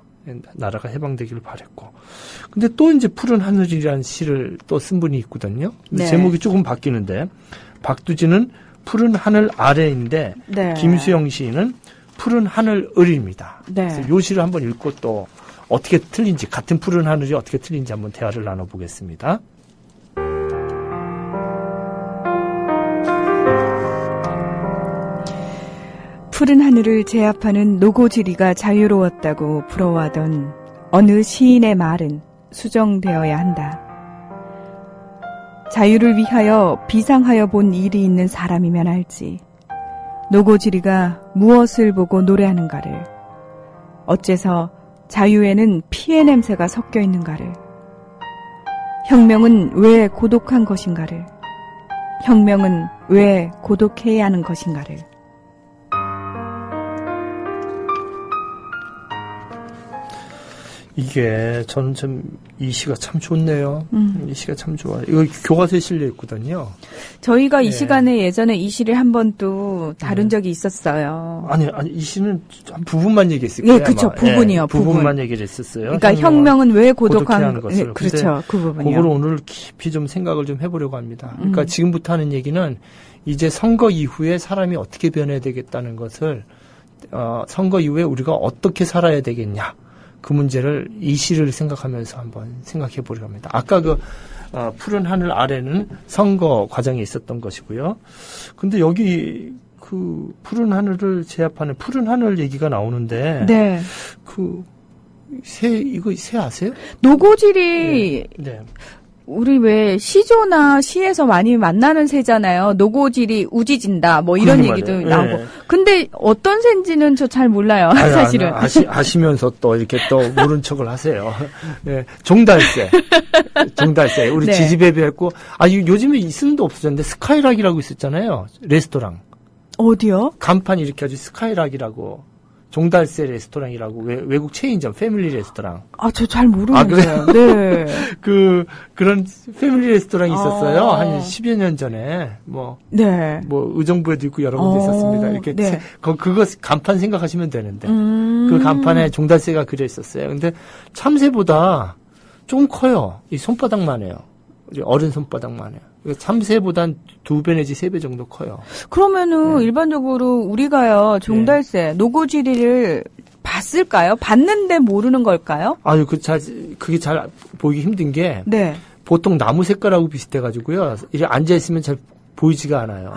나라가 해방되기를 바랬고. 근데 또 이제 푸른 하늘이라는 시를 또 쓴 분이 있거든요. 네. 제목이 조금 바뀌는데 박두진은 푸른 하늘 아래인데 네. 김수영 시인은 푸른 하늘 을입니다. 네. 그래서 요 시를 한번 읽고 또 어떻게 틀린지 같은 푸른 하늘이 어떻게 틀린지 한번 대화를 나눠보겠습니다. 푸른 하늘을 제압하는 노고지리가 자유로웠다고 부러워하던 어느 시인의 말은 수정되어야 한다. 자유를 위하여 비상하여 본 일이 있는 사람이면 알지. 노고지리가 무엇을 보고 노래하는가를, 어째서 자유에는 피해 냄새가 섞여 있는가를, 혁명은 왜 고독한 것인가를, 혁명은 왜 고독해야 하는 것인가를. 이게 저는 좀 이 시가 참 좋네요. 이 시가 참 좋아요. 이거 교과서에 실려 있거든요. 저희가 이 시간에 예전에 이 시를 한 번 또 다룬 적이 있었어요. 아니 이 시는 한 부분만 얘기했을 거예요. 예, 그렇죠. 부분이요. 부분만 얘기를 했었어요. 그러니까 혁명은 왜 고독한 것을. 예, 그렇죠. 그 부분이요. 그걸 오늘 깊이 좀 생각을 좀 해보려고 합니다. 그러니까 지금부터 하는 얘기는 이제 선거 이후에 사람이 어떻게 변해야 되겠다는 것을 선거 이후에 우리가 어떻게 살아야 되겠냐. 그 문제를 이 시를 생각하면서 한번 생각해 보려고 합니다. 아까 푸른 하늘 아래는 선거 과정에 있었던 것이고요. 근데 여기 푸른 하늘을 제압하는 푸른 하늘 얘기가 나오는데. 네. 이거 새 아세요? 노고질이. 네. 우리 왜 시조나 시에서 많이 만나는 새잖아요. 노고질이 우지진다. 뭐 이런 얘기도 말이에요. 나오고. 네. 근데 어떤 새인지는 저 잘 몰라요. 사실은. 아시면서 또 이렇게 또 모른 척을 하세요. 네. 종달새. 우리 네. 지지배배 했고. 요즘에 이름도 없어졌는데 스카이락이라고 있었잖아요. 레스토랑. 어디요? 간판 이렇게 아주 스카이락이라고. 종달새 레스토랑이라고 외국 체인점 패밀리 레스토랑. 저 잘 모르는데요. 네. 그런 패밀리 레스토랑이 있었어요. 한 10여 년 전에. 네. 의정부에도 있고 여러 군데 있었습니다. 이렇게 네. 그거 간판 생각하시면 되는데. 그 간판에 종달새가 그려 있었어요. 근데 참새보다 좀 커요. 이 손바닥만 해요. 어른 손바닥만 해요. 참새보단 2배 내지 3배 정도 커요. 그러면은 일반적으로 우리가요 종달새, 노고지리를 봤을까요? 봤는데 모르는 걸까요? 그게 잘 보이기 힘든 게 네. 보통 나무 색깔하고 비슷해가지고요. 이렇게 앉아 있으면 잘 보이지가 않아요.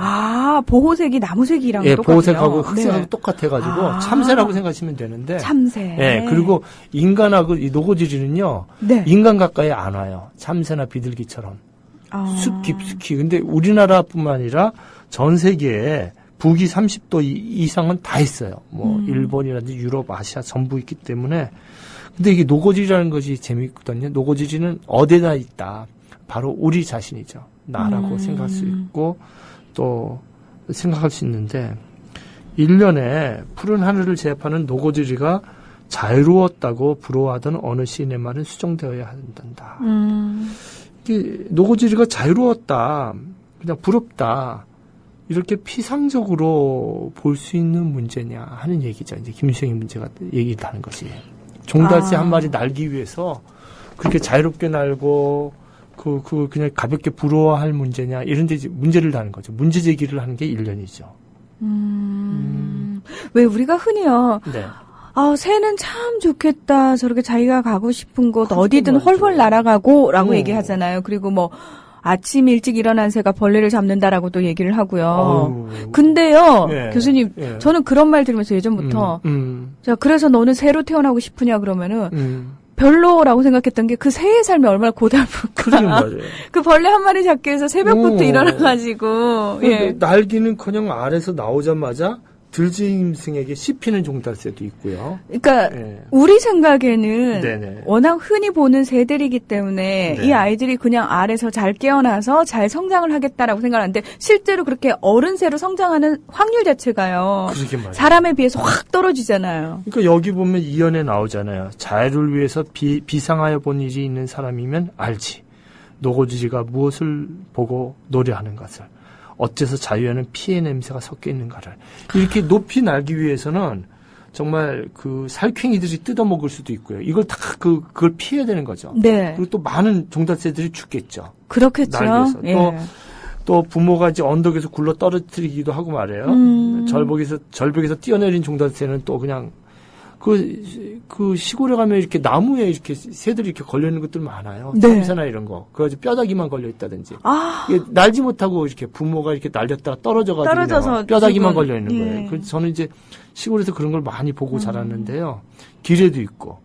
보호색이 나무색이랑 똑같아요. 보호색하고 흑색하고 똑같아가지고 참새라고 생각하시면 되는데. 참새. 그리고 인간하고 이 노고지리는요. 네. 인간 가까이 안 와요. 참새나 비둘기처럼. 숲 깊숙이. 근데 우리나라뿐만 아니라 전 세계에 북위 30도 이상은 다 있어요. 일본이라든지 유럽, 아시아 전부 있기 때문에. 근데 이게 노고지리라는 것이 재미있거든요. 노고지리는 어디나 있다. 바로 우리 자신이죠. 나라고 생각할 수 있고 또 생각할 수 있는데 1년에 푸른 하늘을 제압하는 노고지리가 자유로웠다고 부러워하던 어느 시인의 말은 수정되어야 한단다. 노고지리가 자유로웠다. 그냥 부럽다. 이렇게 피상적으로 볼 수 있는 문제냐 하는 얘기죠. 이제 김수영의 문제가 얘기를 하는 것이. 종달새 한 마리 날기 위해서 그렇게 자유롭게 날고 그냥 가볍게 부러워할 문제냐 이런 데 문제를 다는 거죠. 문제 제기를 하는 게 1년이죠. 왜 우리가 흔히요. 네. 새는 참 좋겠다. 저렇게 자기가 가고 싶은 곳 그렇죠, 어디든 맞죠. 헐헐 날아가고라고 얘기하잖아요. 그리고 뭐 아침 일찍 일어난 새가 벌레를 잡는다라고 또 얘기를 하고요. 근데요, 예, 교수님, 예. 저는 그런 말 들으면서 예전부터 자, 그래서 너는 새로 태어나고 싶으냐 그러면은 별로라고 생각했던 게 그 새의 삶이 얼마나 고달플까. 그러게 말이에요. 그 벌레 한 마리 잡기 위해서 새벽부터 일어나가지고 예. 날기는커녕 알에서 나오자마자 들짐승에게 씹히는 종달새도 있고요. 그러니까 예. 우리 생각에는 네네. 워낙 흔히 보는 새들이기 때문에 네. 이 아이들이 그냥 알에서 잘 깨어나서 잘 성장을 하겠다라고 생각하는데 실제로 그렇게 어른 새로 성장하는 확률 자체가요. 그러게 말이에요. 사람에 비해서 확 떨어지잖아요. 그러니까 여기 보면 이연에 나오잖아요. 자유를 위해서 비상하여 본 일이 있는 사람이면 알지. 노고지리가 무엇을 보고 노래하는 것을. 어째서 자유에는 피의 냄새가 섞여 있는가를. 이렇게 높이 날기 위해서는 정말 그 살쾡이들이 뜯어먹을 수도 있고요. 이걸 다 그걸 피해야 되는 거죠. 네. 그리고 또 많은 종달새들이 죽겠죠. 그렇겠죠. 날개에서. 예. 또 부모가 이제 언덕에서 굴러 떨어뜨리기도 하고 말이에요. 절벽에서 뛰어내린 종달새는 또 그냥 그 시골에 가면 이렇게 나무에 이렇게 새들이 이렇게 걸려 있는 것들 많아요. 네. 참새나 이런 거. 그래가지고 뼈다귀만 걸려 있다든지. 이게 날지 못하고 이렇게 부모가 이렇게 날렸다가 떨어져서 뼈다귀만 죽은. 걸려 있는 거예요. 예. 그래서 저는 이제 시골에서 그런 걸 많이 보고 자랐는데요. 길에도 있고.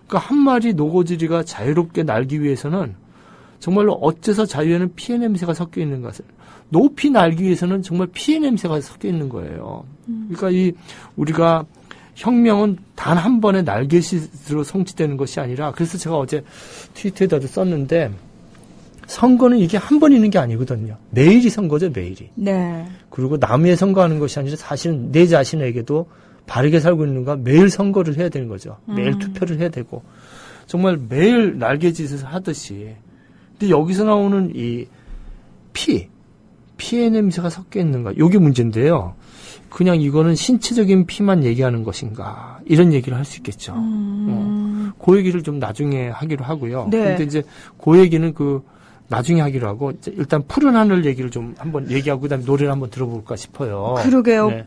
그러니까 한 마리 노고지리가 자유롭게 날기 위해서는 정말로 어째서 자유에는 피의 냄새가 섞여 있는 것을 높이 날기 위해서는 정말 피의 냄새가 섞여 있는 거예요. 그러니까 우리가 혁명은 단 한 번의 날개짓으로 성취되는 것이 아니라, 그래서 제가 어제 트위터에다도 썼는데, 선거는 이게 한 번 있는 게 아니거든요. 매일이 선거죠, 매일이. 네. 그리고 남의 선거하는 것이 아니라 사실은 내 자신에게도 바르게 살고 있는가 매일 선거를 해야 되는 거죠. 매일 투표를 해야 되고, 정말 매일 날개짓을 하듯이. 근데 여기서 나오는 이 피의 냄새가 섞여 있는가, 요게 문제인데요. 그냥 이거는 신체적인 피만 얘기하는 것인가, 이런 얘기를 할 수 있겠죠. 그 얘기를 좀 나중에 하기로 하고요. 네. 근데 이제 그 얘기는 나중에 하기로 하고, 일단 푸른 하늘 얘기를 좀 한번 얘기하고, 그다음에 노래를 한번 들어볼까 싶어요. 그러게요. 네.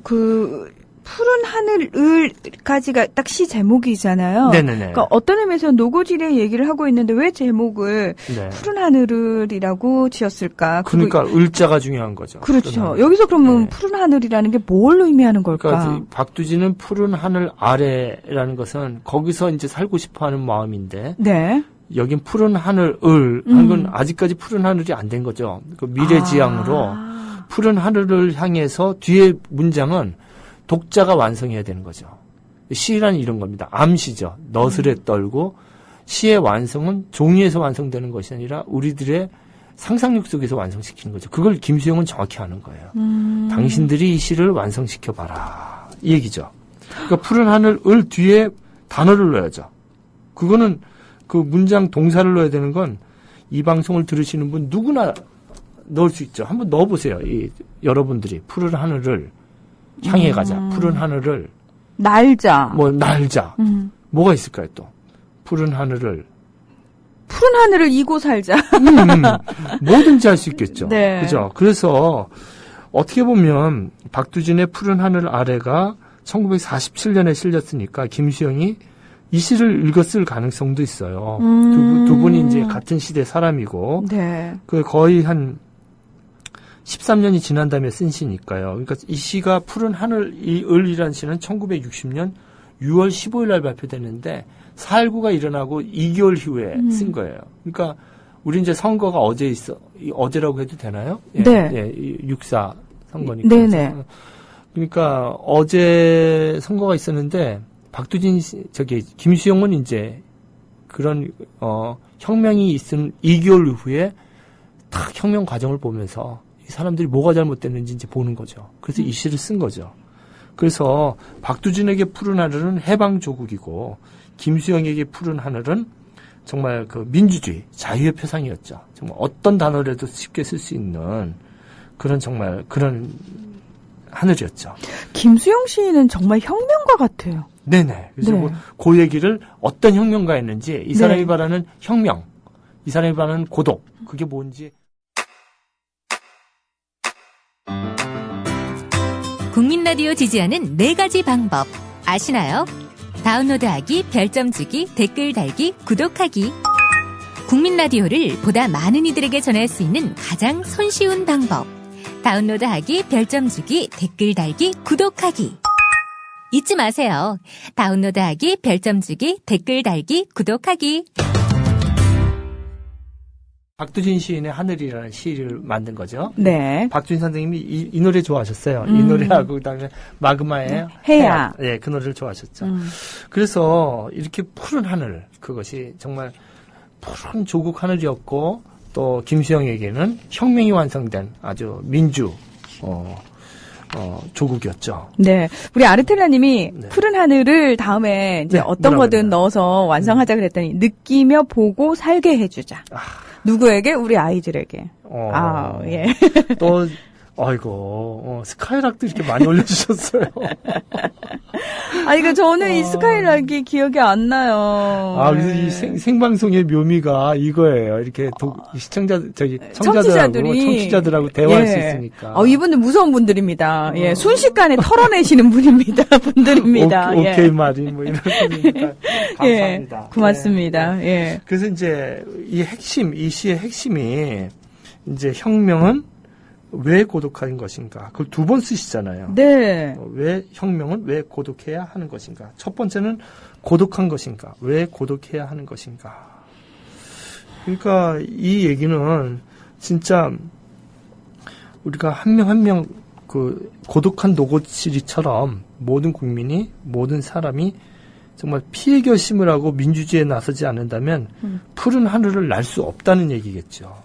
푸른 하늘을까지가 딱 시 제목이잖아요. 네네네. 그러니까 어떤 의미에서 노고지리의 얘기를 하고 있는데 왜 제목을 네. 푸른 하늘이라고 지었을까? 그러니까 을자가 중요한 거죠. 그렇죠. 여기서 그러면 네. 푸른 하늘이라는 게 뭘 의미하는 걸까? 그러니까 박두진은 푸른 하늘 아래라는 것은 거기서 이제 살고 싶어하는 마음인데, 네. 여긴 푸른 하늘 하는 건 아직까지 푸른 하늘이 안 된 거죠. 그 미래지향으로 푸른 하늘을 향해서 뒤에 문장은 독자가 완성해야 되는 거죠. 시라는 이런 겁니다. 암시죠. 너스레 떨고, 시의 완성은 종이에서 완성되는 것이 아니라 우리들의 상상력 속에서 완성시키는 거죠. 그걸 김수영은 정확히 아는 거예요. 당신들이 이 시를 완성시켜봐라, 이 얘기죠. 그러니까 푸른 하늘을 뒤에 단어를 넣어야죠. 그거는 그 문장 동사를 넣어야 되는 건 이 방송을 들으시는 분 누구나 넣을 수 있죠. 한번 넣어보세요. 여러분들이 푸른 하늘을 향해 가자. 푸른 하늘을 날자. 날자. 뭐가 있을까요, 또? 푸른 하늘을 이고 살자. 뭐든지 할 수 있겠죠. 네. 그죠? 그래서 어떻게 보면 박두진의 푸른 하늘 아래가 1947년에 실렸으니까 김수영이 이 시를 읽었을 가능성도 있어요. 두 분이 이제 같은 시대 사람이고, 네. 거의 한 13년이 지난 다음에 쓴 시니까요. 그러니까 이 시가 푸른 하늘, 이 을이라는 시는 1960년 6월 15일 날 발표됐는데, 4.19가 일어나고 2개월 후에 쓴 거예요. 그러니까 우리 이제 선거가 어제라고 해도 되나요? 예, 네. 예, 6.4 선거니까. 네네. 그러니까 어제 선거가 있었는데, 김수영은 이제 그런, 혁명이 있은 2개월 후에 딱 혁명 과정을 보면서 이 사람들이 뭐가 잘못됐는지 이제 보는 거죠. 그래서 이 시를 쓴 거죠. 그래서 박두진에게 푸른 하늘은 해방 조국이고, 김수영에게 푸른 하늘은 정말 그 민주주의, 자유의 표상이었죠. 정말 어떤 단어라도 쉽게 쓸 수 있는 그런 정말 그런 하늘이었죠. 김수영 씨는 정말 혁명가 같아요. 네네. 그래서 네. 그 얘기를 어떤 혁명가였는지, 이 사람이 네. 바라는 혁명, 이 사람이 바라는 고독, 그게 뭔지. 국민 라디오 지지하는 4가지 방법 아시나요? 다운로드하기, 별점 주기, 댓글 달기, 구독하기. 국민 라디오를 보다 많은 이들에게 전할 수 있는 가장 손쉬운 방법. 다운로드하기, 별점 주기, 댓글 달기, 구독하기. 잊지 마세요. 다운로드하기, 별점 주기, 댓글 달기, 구독하기. 박두진 시인의 하늘이라는 시를 만든 거죠. 네. 박두진 선생님이 이 노래 좋아하셨어요. 이 노래하고 그다음에 마그마의 해야. 예, 그 노래를 좋아하셨죠. 그래서 이렇게 푸른 하늘, 그것이 정말 푸른 조국 하늘이었고, 또 김수영에게는 혁명이 완성된 아주 민주 조국이었죠. 네. 우리 아르텔라님이 네. 푸른 하늘을 다음에 이제 네, 어떤 뭐라고 거든 했나요? 넣어서 완성하자 그랬더니 느끼며 보고 살게 해주자. 누구에게? 우리 아이들에게. 예. 또 아이고 스카이락도 이렇게 많이 올려주셨어요. 아니, 저는 이 스카이락이 기억이 안 나요. 그래서 이 생방송의 묘미가 이거예요. 이렇게 청취자들하고 대화할 수 있으니까. 이분들 무서운 분들입니다. 예, 순식간에 털어내시는 분들입니다. 오케이 말이 뭐 이런 분이니까 감사합니다. 예, 고맙습니다. 예. 그래서 이제 이 시의 핵심이 이제 혁명은 왜 고독한 것인가? 그걸 두 번 쓰시잖아요. 네. 혁명은 왜 고독해야 하는 것인가? 첫 번째는 고독한 것인가? 왜 고독해야 하는 것인가? 그러니까 이 얘기는 진짜 우리가 한 명 한 명 그 고독한 노고치리처럼 모든 국민이, 모든 사람이 정말 피해 결심을 하고 민주주의에 나서지 않는다면 푸른 하늘을 날 수 없다는 얘기겠죠.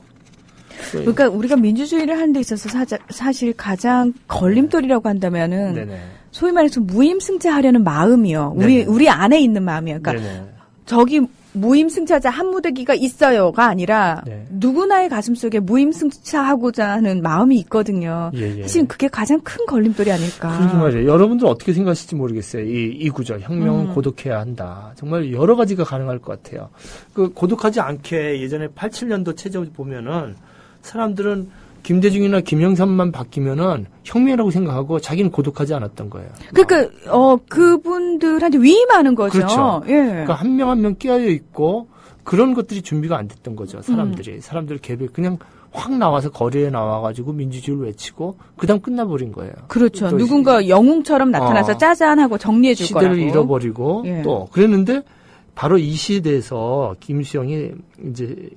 그러니까 우리가 민주주의를 하는 데 있어서 사실 가장 걸림돌이라고 한다면은 네네. 소위 말해서 무임승차하려는 마음이요. 우리 안에 있는 마음이요. 그러니까 네네. 저기 무임승차자 한 무더기가 있어요가 아니라 네. 누구나의 가슴속에 무임승차하고자 하는 마음이 있거든요. 예. 사실 그게 가장 큰 걸림돌이 아닐까. 그러게 말이에요. 여러분들 어떻게 생각하실지 모르겠어요. 이 구절, 혁명은 고독해야 한다. 정말 여러 가지가 가능할 것 같아요. 그 고독하지 않게 예전에 87년도 체제 보면은 사람들은 김대중이나 김영삼만 바뀌면은 혁명이라고 생각하고 자기는 고독하지 않았던 거예요. 그러니까 그분들한테 위임하는 거죠. 그렇죠. 예. 그러니까 한 명 한 명 끼어져 있고 그런 것들이 준비가 안 됐던 거죠. 사람들 개별 그냥 확 나와서 거리에 나와가지고 민주주의를 외치고 그다음 끝나버린 거예요. 그렇죠. 누군가 영웅처럼 나타나서 짜잔하고 정리해 줄 거라고. 시대를 잃어버리고 예. 또 그랬는데 바로 이 시에 대해서 김수영이 이제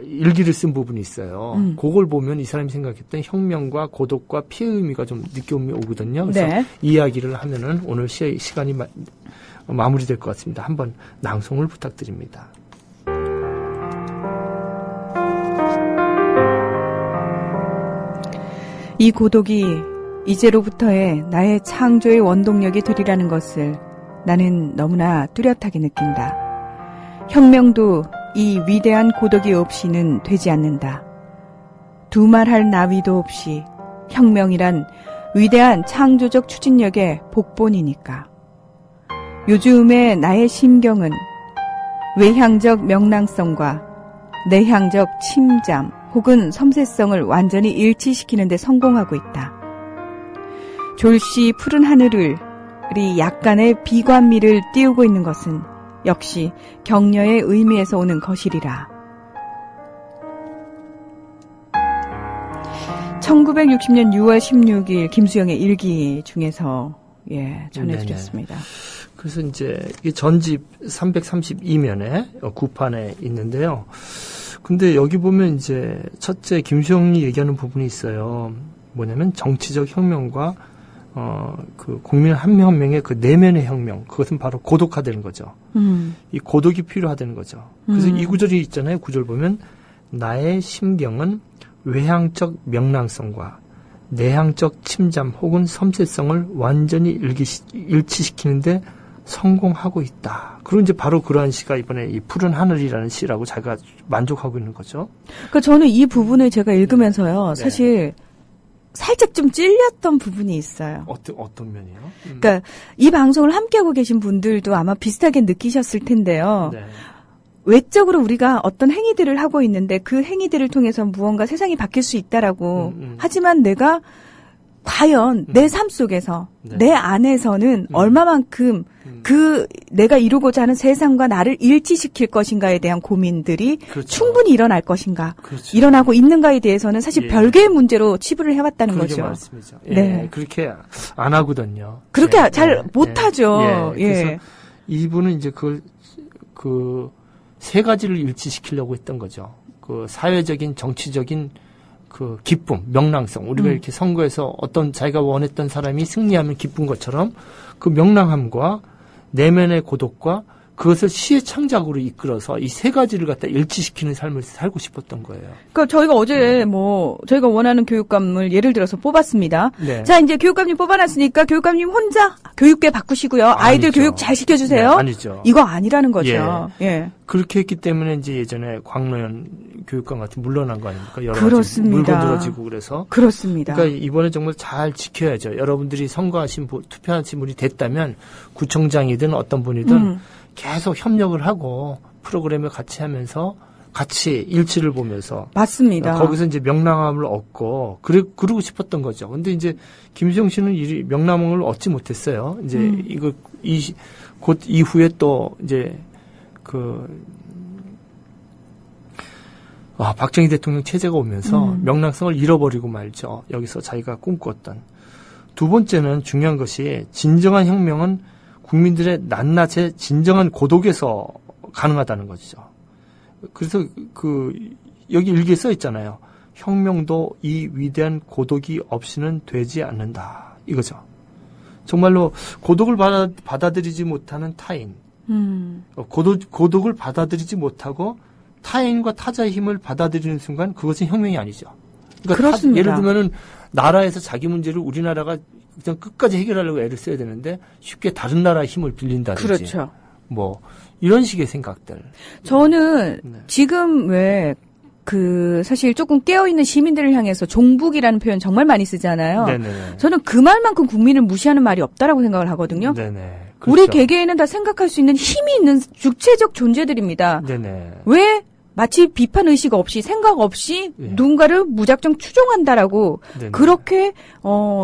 일기를 쓴 부분이 있어요. 그걸 보면 이 사람이 생각했던 혁명과 고독과 피해 의미가 좀 느껴오면 오거든요. 그래서 네. 이야기를 하면은 오늘 시간이 마무리될 것 같습니다. 한번 낭송을 부탁드립니다. 이 고독이 이제로부터의 나의 창조의 원동력이 되리라는 것을 나는 너무나 뚜렷하게 느낀다. 혁명도 이 위대한 고독이 없이는 되지 않는다. 두말할 나위도 없이 혁명이란 위대한 창조적 추진력의 복본이니까. 요즘의 나의 심경은 외향적 명랑성과 내향적 침잠 혹은 섬세성을 완전히 일치시키는 데 성공하고 있다. 졸시 푸른 하늘을 약간의 비관미를 띄우고 있는 것은 역시 격려의 의미에서 오는 것이리라. 1960년 6월 16일 김수영의 일기 중에서 전해드렸습니다. 네네. 그래서 이제 이 전집 332면에 구판에 있는데요. 근데 여기 보면 이제 첫째 김수영이 얘기하는 부분이 있어요. 뭐냐면 정치적 혁명과 그 국민 한 명 한 명의 그 내면의 혁명, 그것은 바로 고독화되는 거죠. 이 고독이 필요하다는 거죠. 그래서 이 구절이 있잖아요. 구절 보면 나의 심경은 외향적 명랑성과 내향적 침잠 혹은 섬세성을 완전히 일치시키는데 성공하고 있다. 그리고 이제 바로 그러한 시가 이번에 이 푸른 하늘이라는 시라고 자기가 만족하고 있는 거죠. 그러니까 저는 이 부분을 제가 읽으면서요. 네. 사실 살짝 좀 찔렸던 부분이 있어요. 어떤 면이요? 그러니까 이 방송을 함께하고 계신 분들도 아마 비슷하게 느끼셨을 텐데요. 네. 외적으로 우리가 어떤 행위들을 하고 있는데 그 행위들을 통해서 무언가 세상이 바뀔 수 있다라고 하지만 내가 과연 내 삶 속에서 네. 내 안에서는 얼마만큼 내가 이루고자 하는 세상과 나를 일치시킬 것인가에 대한 고민들이 그렇죠. 충분히 일어날 것인가, 그렇죠. 일어나고 있는가에 대해서는 사실 예. 별개의 문제로 치부를 해왔다는 그러게 거죠. 말씀이죠. 예, 네. 그렇게 안 하거든요. 그렇게 예, 잘 예, 못하죠. 예. 그래서 이분은 이제 그 세 가지를 일치시키려고 했던 거죠. 그 사회적인, 정치적인 그 기쁨, 명랑성. 우리가 이렇게 선거에서 어떤 자기가 원했던 사람이 승리하면 기쁜 것처럼 그 명랑함과 내면의 고독과 그것을 시의 창작으로 이끌어서 이 세 가지를 갖다 일치시키는 삶을 살고 싶었던 거예요. 그러니까 저희가 어제 저희가 원하는 교육감을 예를 들어서 뽑았습니다. 네. 자, 이제 교육감님 뽑아놨으니까 교육감님 혼자 교육계 바꾸시고요. 아이들 아니죠. 교육 잘 시켜주세요. 네, 아니죠. 이거 아니라는 거죠. 예. 그렇게 했기 때문에 이제 예전에 광노현 교육감 같은 물러난 거 아닙니까? 여러 그렇습니다. 가지 물고 들어지고 그래서. 그렇습니다. 그러니까 이번에 정말 잘 지켜야죠. 여러분들이 투표하신 분이 됐다면 구청장이든 어떤 분이든 계속 협력을 하고 프로그램을 같이 하면서 같이 일치를 보면서 맞습니다. 거기서 이제 명랑함을 얻고 그러고 싶었던 거죠. 근데 이제 김수영 씨는 이 명랑함을 얻지 못했어요. 이제 곧 이후에 또 이제 박정희 대통령 체제가 오면서 명랑성을 잃어버리고 말죠. 여기서 자기가 꿈꿨던. 두 번째는 중요한 것이 진정한 혁명은 국민들의 낱낱의 진정한 고독에서 가능하다는 거죠. 그래서 여기 일기에 써 있잖아요. 혁명도 이 위대한 고독이 없이는 되지 않는다. 이거죠. 정말로 고독을 받아들이지 못하는 타인. 고독을 받아들이지 못하고 타인과 타자의 힘을 받아들이는 순간 그것은 혁명이 아니죠. 그러니까 그렇습니다. 예를 들면은 나라에서 자기 문제를 우리나라가 그냥 끝까지 해결하려고 애를 써야 되는데 쉽게 다른 나라의 힘을 빌린다든지. 그렇죠. 이런 식의 생각들. 저는 네. 지금 사실 조금 깨어있는 시민들을 향해서 종북이라는 표현 정말 많이 쓰잖아요. 네네. 저는 그 말만큼 국민을 무시하는 말이 없다라고 생각을 하거든요. 네네. 우리 그렇죠. 개개인은 다 생각할 수 있는 힘이 있는 주체적 존재들입니다. 네네. 왜 마치 비판 의식 없이 생각 없이 예. 누군가를 무작정 추종한다라고 네네. 그렇게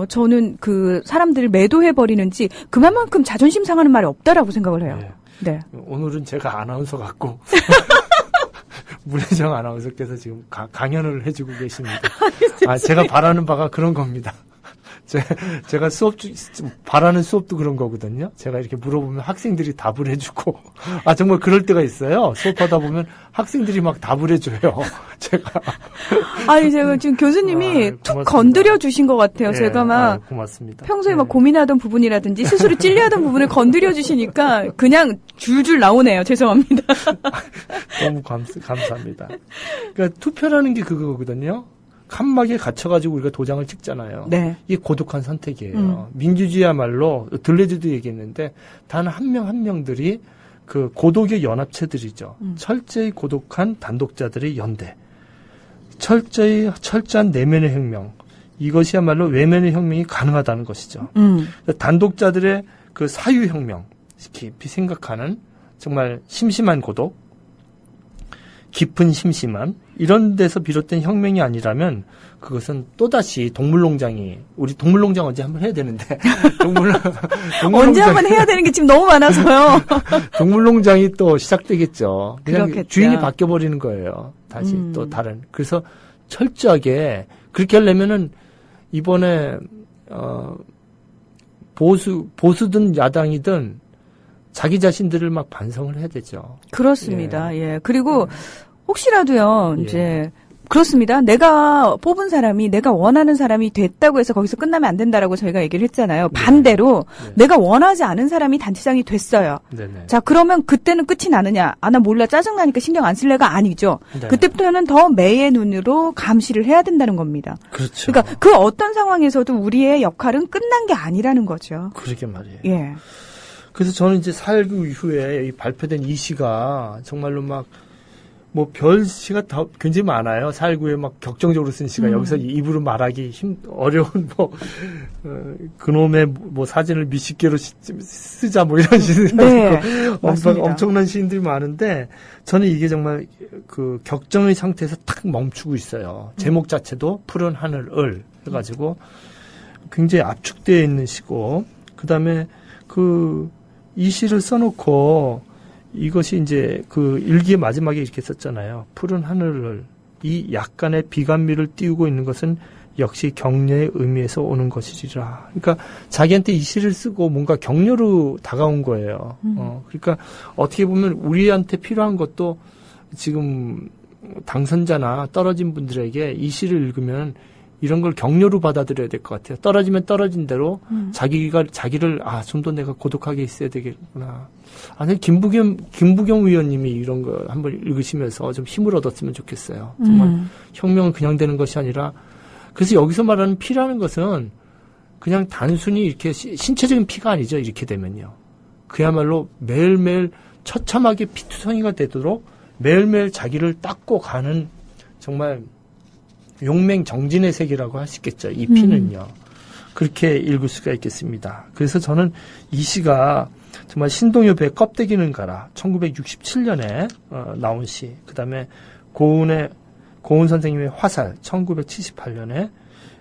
저는 그 사람들을 매도해 버리는지 그만큼 자존심 상하는 말이 없다라고 생각을 해요. 네. 네. 오늘은 제가 아나운서 같고 문혜정 아나운서께서 지금 강연을 해주고 계십니다. 제가 바라는 바가 그런 겁니다. 제가 바라는 수업도 그런 거거든요. 제가 이렇게 물어보면 학생들이 답을 해주고, 정말 그럴 때가 있어요. 수업하다 보면 학생들이 막 답을 해줘요. 제가. 제가 지금 교수님이 툭 고맙습니다. 건드려 주신 것 같아요. 네, 제가 막 고맙습니다. 평소에 막 고민하던 부분이라든지 스스로 찔려하던 부분을 건드려 주시니까 그냥 줄줄 나오네요. 죄송합니다. 너무 감사합니다. 그러니까 투표라는 게 그거거든요. 칸막이에 갇혀가지고 우리가 도장을 찍잖아요. 네. 이게 고독한 선택이에요. 민주주의야말로 들레드도 얘기했는데 단 한 명 한 명들이 그 고독의 연합체들이죠. 철저히 고독한 단독자들의 연대. 철저한 내면의 혁명. 이것이야말로 외면의 혁명이 가능하다는 것이죠. 단독자들의 그 사유혁명. 깊이 생각하는 정말 심심한 고독. 깊은 심심함 이런 데서 비롯된 혁명이 아니라면 그것은 또다시 우리 동물농장 언제 한번 해야 되는데 언제 한번 해야 되는 게 지금 너무 많아서요. 동물농장이 또 시작되겠죠. 그냥 그렇겠죠. 주인이 바뀌어버리는 거예요. 다시 또 다른. 그래서 철저하게 그렇게 하려면은 이번에 보수든 야당이든 자기 자신들을 막 반성을 해야 되죠. 그렇습니다. 예. 그리고 혹시라도요, 예. 이제, 그렇습니다. 내가 뽑은 사람이, 내가 원하는 사람이 됐다고 해서 거기서 끝나면 안 된다라고 저희가 얘기를 했잖아요. 반대로, 네. 내가 원하지 않은 사람이 단체장이 됐어요. 네네. 자, 그러면 그때는 끝이 나느냐? 나 몰라. 짜증나니까 신경 안 쓸래가 아니죠. 네. 그때부터는 더 매의 눈으로 감시를 해야 된다는 겁니다. 그렇죠. 그러니까 그 어떤 상황에서도 우리의 역할은 끝난 게 아니라는 거죠. 그러게 말이에요. 예. 그래서 저는 이제 4.19 이후에 이 발표된 이 시가 정말로 별 시가 더 굉장히 많아요. 4.19에 막 격정적으로 쓴 시가 여기서 입으로 말하기 어려운 그놈의 사진을 미식계로 쓰자 이런 시들. 네. 맞습니다. 엄청난 시인들이 많은데 저는 이게 정말 그 격정의 상태에서 탁 멈추고 있어요. 제목 자체도 푸른 하늘을 해가지고 굉장히 압축되어 있는 시고, 그 다음에 이 시를 써놓고 이것이 이제 그 일기의 마지막에 이렇게 썼잖아요. 푸른 하늘을, 이 약간의 비감미를 띄우고 있는 것은 역시 격려의 의미에서 오는 것이리라. 그러니까 자기한테 이 시를 쓰고 뭔가 격려로 다가온 거예요. 그러니까 어떻게 보면 우리한테 필요한 것도 지금 당선자나 떨어진 분들에게 이 시를 읽으면 이런 걸 격려로 받아들여야 될 것 같아요. 떨어지면 떨어진 대로 자기를 좀 더 내가 고독하게 있어야 되겠구나. 아니 김부겸 의원님이 이런 거 한번 읽으시면서 좀 힘을 얻었으면 좋겠어요. 정말 혁명은 그냥 되는 것이 아니라, 그래서 여기서 말하는 피라는 것은 그냥 단순히 이렇게 신체적인 피가 아니죠. 이렇게 되면요. 그야말로 매일매일 처참하게 피투성이가 되도록 매일매일 자기를 닦고 가는 정말 용맹정진의 세계라고 할 수 있겠죠. 이 피는요. 그렇게 읽을 수가 있겠습니다. 그래서 저는 이 시가 정말 신동엽의 껍데기는 가라 1967년에 나온 시, 그 다음에 고은 선생님의 화살 1978년에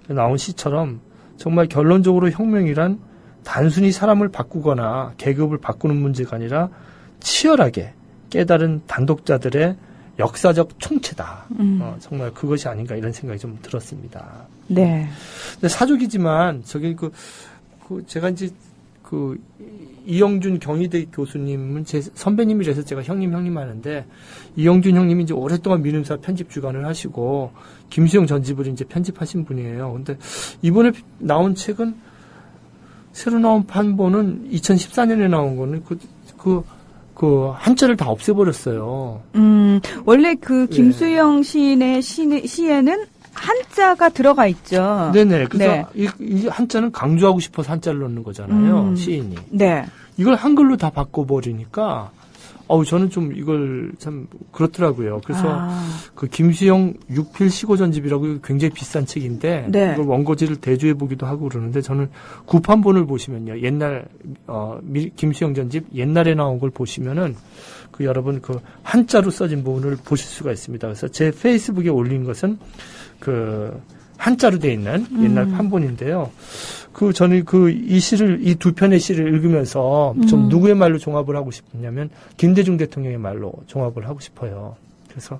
나온 시처럼 정말 결론적으로 혁명이란 단순히 사람을 바꾸거나 계급을 바꾸는 문제가 아니라 치열하게 깨달은 단독자들의 역사적 총체다. 정말 그것이 아닌가 이런 생각이 좀 들었습니다. 네. 근데 사족이지만 저기 제가 이제 이영준 경희대 교수님은 제 선배님이라서 제가 형님 하는데, 이영준 형님이 이제 오랫동안 민음사 편집 주간을 하시고 김수영 전집을 이제 편집하신 분이에요. 근데 이번에 나온 책은 새로 나온 판본은 2014년에 나온 거는 한자를 다 없애버렸어요. 원래 김수영 시인의 시에는 한자가 들어가 있죠. 네네. 그래서 네. 이 한자는 강조하고 싶어서 한자를 넣는 거잖아요. 시인이. 네. 이걸 한글로 다 바꿔버리니까, 저는 좀 이걸 참 그렇더라고요. 그래서 김수영 6필 시고전집이라고 굉장히 비싼 책인데, 네. 이걸 원고지를 대조해보기도 하고 그러는데, 저는 구판본을 보시면요. 옛날, 김수영 전집 옛날에 나온 걸 보시면은, 여러분 한자로 써진 부분을 보실 수가 있습니다. 그래서 제 페이스북에 올린 것은 한자로 돼 있는 옛날 판본인데요. 저는 이 두 편의 시를 읽으면서 좀 누구의 말로 종합을 하고 싶냐면 김대중 대통령의 말로 종합을 하고 싶어요. 그래서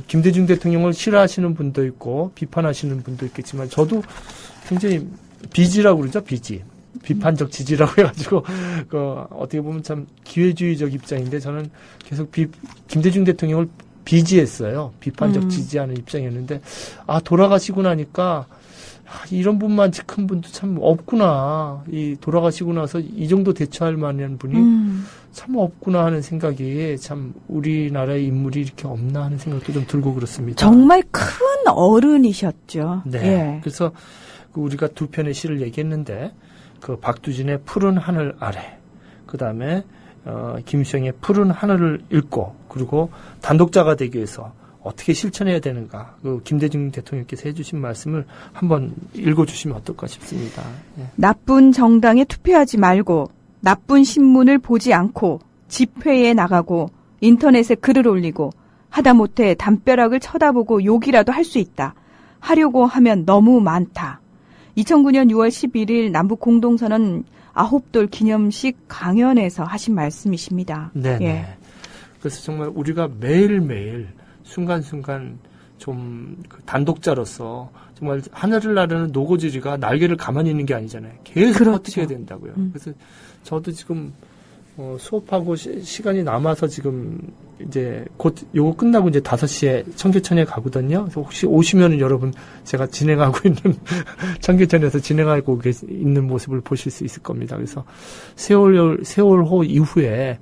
김대중 대통령을 싫어하시는 분도 있고 비판하시는 분도 있겠지만, 저도 굉장히 비지라고 그러죠. 비판적 지지라고 해가지고, 어떻게 보면 참 기회주의적 입장인데, 저는 계속 김대중 대통령을 비지했어요. 비판적 지지하는 입장이었는데, 돌아가시고 나니까, 이런 분만 큰 분도 참 없구나. 돌아가시고 나서 이 정도 대처할 만한 분이 참 없구나 하는 생각이, 참 우리나라의 인물이 이렇게 없나 하는 생각도 좀 들고 그렇습니다. 정말 큰 어른이셨죠. 네. 예. 그래서 우리가 두 편의 시를 얘기했는데, 박두진의 푸른 하늘 아래, 그 다음에 김수영의 푸른 하늘을 읽고, 그리고 단독자가 되기 위해서 어떻게 실천해야 되는가, 김대중 대통령께서 해주신 말씀을 한번 읽어주시면 어떨까 싶습니다. 예. 나쁜 정당에 투표하지 말고, 나쁜 신문을 보지 않고, 집회에 나가고, 인터넷에 글을 올리고, 하다못해 담벼락을 쳐다보고 욕이라도 할 수 있다. 하려고 하면 너무 많다. 2009년 6월 11일 남북 공동선언 9돌 기념식 강연에서 하신 말씀이십니다. 네. 예. 그래서 정말 우리가 매일매일 순간순간 좀 단독자로서 정말 하늘을 나르는 노고지리가 날개를 가만히 있는 게 아니잖아요. 계속 그렇죠. 버티셔야 된다고요. 그래서 저도 지금 수업하고 시간이 남아서 지금 이제 곧 요거 끝나고 이제 5시에 청계천에 가거든요. 그래서 혹시 오시면은 여러분 제가 진행하고 있는 청계천에서 진행하고 있는 모습을 보실 수 있을 겁니다. 그래서 세월호 이후에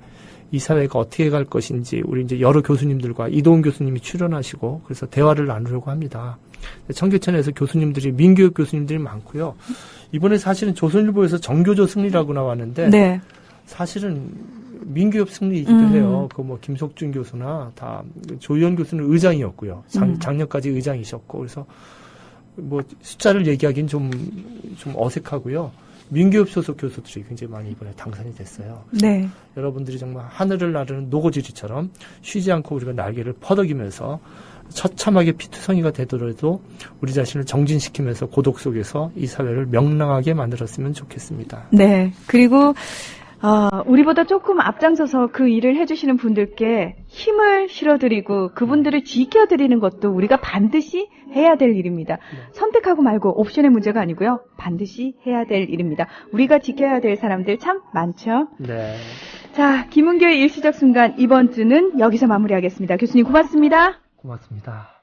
이 사회가 어떻게 갈 것인지 우리 이제 여러 교수님들과 이도훈 교수님이 출연하시고 그래서 대화를 나누려고 합니다. 청계천에서 교수님들이 민교육 교수님들이 많고요. 이번에 사실은 조선일보에서 정교조 승리라고 나왔는데 네. 사실은 민교협 승리이기도 해요. 김석준 교수나 다 조희연 교수는 의장이었고요. 작년까지 의장이셨고 그래서 숫자를 얘기하기는 좀 어색하고요. 민교협 소속 교수들이 굉장히 많이 이번에 당선이 됐어요. 네. 여러분들이 정말 하늘을 나르는 노고지리처럼 쉬지 않고 우리가 날개를 퍼덕이면서 처참하게 피투성이가 되더라도 우리 자신을 정진시키면서 고독 속에서 이 사회를 명랑하게 만들었으면 좋겠습니다. 네. 그리고 우리보다 조금 앞장서서 그 일을 해주시는 분들께 힘을 실어드리고 그분들을 지켜드리는 것도 우리가 반드시 해야 될 일입니다. 선택하고 말고 옵션의 문제가 아니고요. 반드시 해야 될 일입니다. 우리가 지켜야 될 사람들 참 많죠. 네. 자, 김은교의 일시적 순간 이번 주는 여기서 마무리하겠습니다. 교수님 고맙습니다. 고맙습니다.